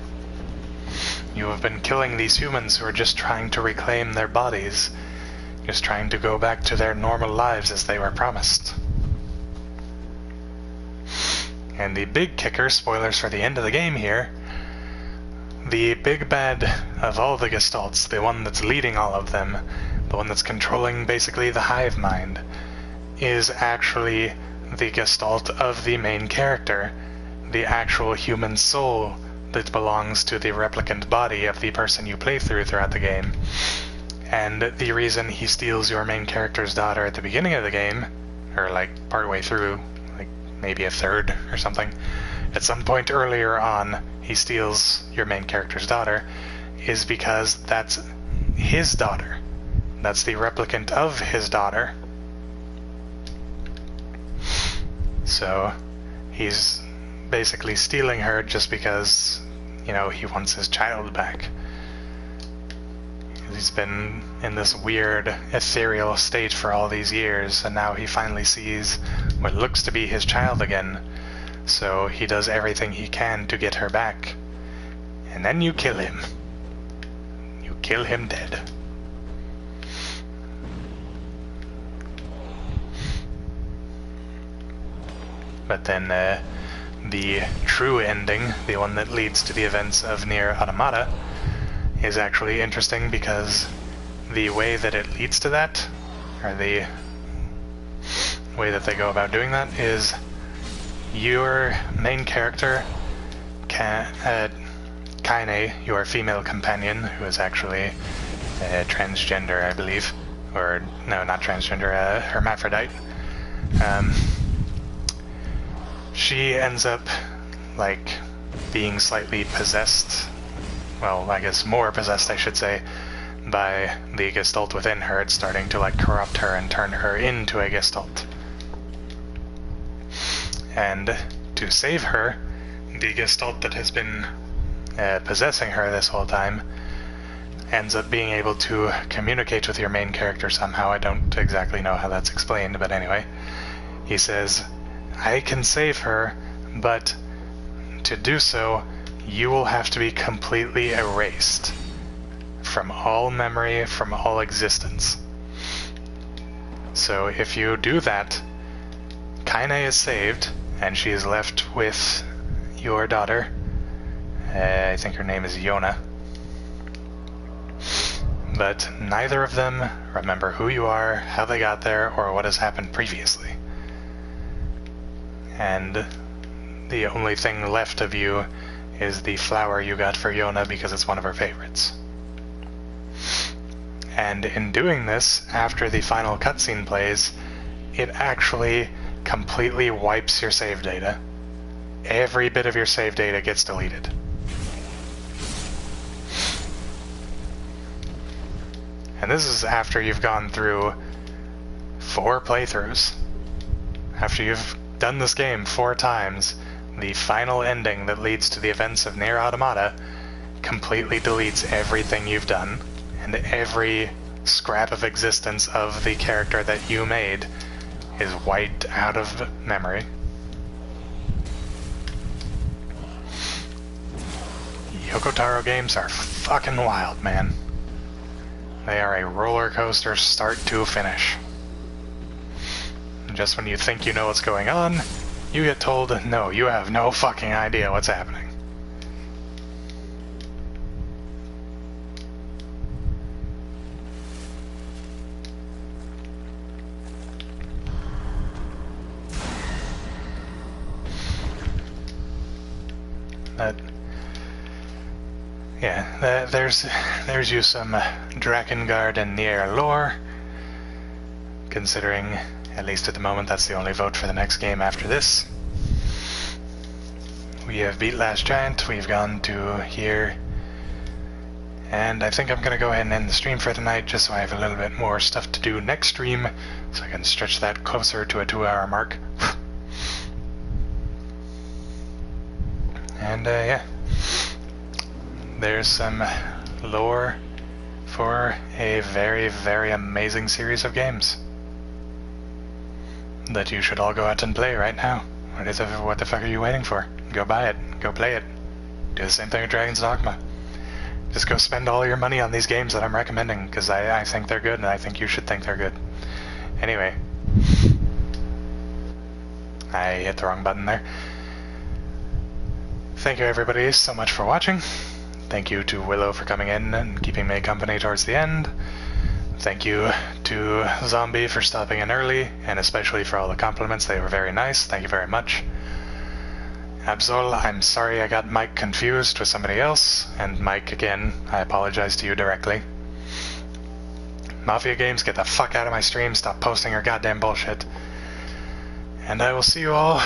You have been killing these humans who are just trying to reclaim their bodies, just trying to go back to their normal lives as they were promised. And the big kicker, spoilers for the end of the game here, the big bad of all the gestalts, the one that's leading all of them, the one that's controlling basically the hive mind, is actually the gestalt of the main character, the actual human soul that belongs to the replicant body of the person you play throughout the game. And the reason he steals your main character's daughter at the beginning of the game, or like partway through, like maybe a third or something, at some point earlier on he steals your main character's daughter, is because that's his daughter. That's the replicant of his daughter. So he's basically stealing her just because, he wants his child back. He's been in this weird, ethereal state for all these years, and now he finally sees what looks to be his child again. So he does everything he can to get her back. And then you kill him. You kill him dead. But then the true ending, the one that leads to the events of Nier Automata, is actually interesting because the way that it leads to that, or the way that they go about doing that, is your main character, Kaine, your female companion, who is actually transgender, I believe, or no, not transgender, hermaphrodite. She ends up, being slightly possessed, well, I guess more possessed, I should say, by the gestalt within her. It's starting to, corrupt her and turn her into a gestalt. And to save her, the gestalt that has been possessing her this whole time ends up being able to communicate with your main character somehow. I don't exactly know how that's explained, but anyway. He says, I can save her, but to do so, you will have to be completely erased from all memory, from all existence. So if you do that, Kaine is saved, and she is left with your daughter. I think her name is Yona. But neither of them remember who you are, how they got there, or what has happened previously. And the only thing left of you is the flower you got for Yona because it's one of her favorites. And in doing this, after the final cutscene plays, it actually completely wipes your save data. Every bit of your save data gets deleted. And this is after you've gone through 4 playthroughs. After you've done this game 4 times, the final ending that leads to the events of Nier Automata completely deletes everything you've done, and every scrap of existence of the character that you made is wiped out of memory. Yoko Taro games are fucking wild, man. They are a roller coaster start to finish. Just when you think you know what's going on, you get told, no, you have no fucking idea what's happening. But yeah, there's you some Drakengard and Nier lore, considering, at least at the moment, that's the only vote for the next game after this. We have beat Last Giant, we've gone to here, and I think I'm going to go ahead and end the stream for tonight, just so I have a little bit more stuff to do next stream, so I can stretch that closer to a 2-hour mark. And yeah, there's some lore for a very, very amazing series of games that you should all go out and play right now. What the fuck are you waiting for? Go buy it. Go play it. Do the same thing with Dragon's Dogma. Just go spend all your money on these games that I'm recommending, because I think they're good, and I think you should think they're good. Anyway. I hit the wrong button there. Thank you everybody so much for watching. Thank you to Willow for coming in and keeping me company towards the end. Thank you to Zombie for stopping in early, and especially for all the compliments. They were very nice. Thank you very much. Absol, I'm sorry I got Mike confused with somebody else, and Mike, again, I apologize to you directly. Mafia Games, get the fuck out of my stream, stop posting your goddamn bullshit. And I will see you all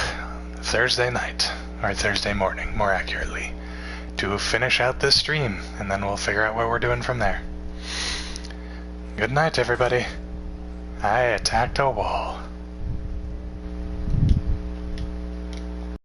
Thursday night, or Thursday morning, more accurately, to finish out this stream, and then we'll figure out what we're doing from there. Good night, everybody. I attacked a wall.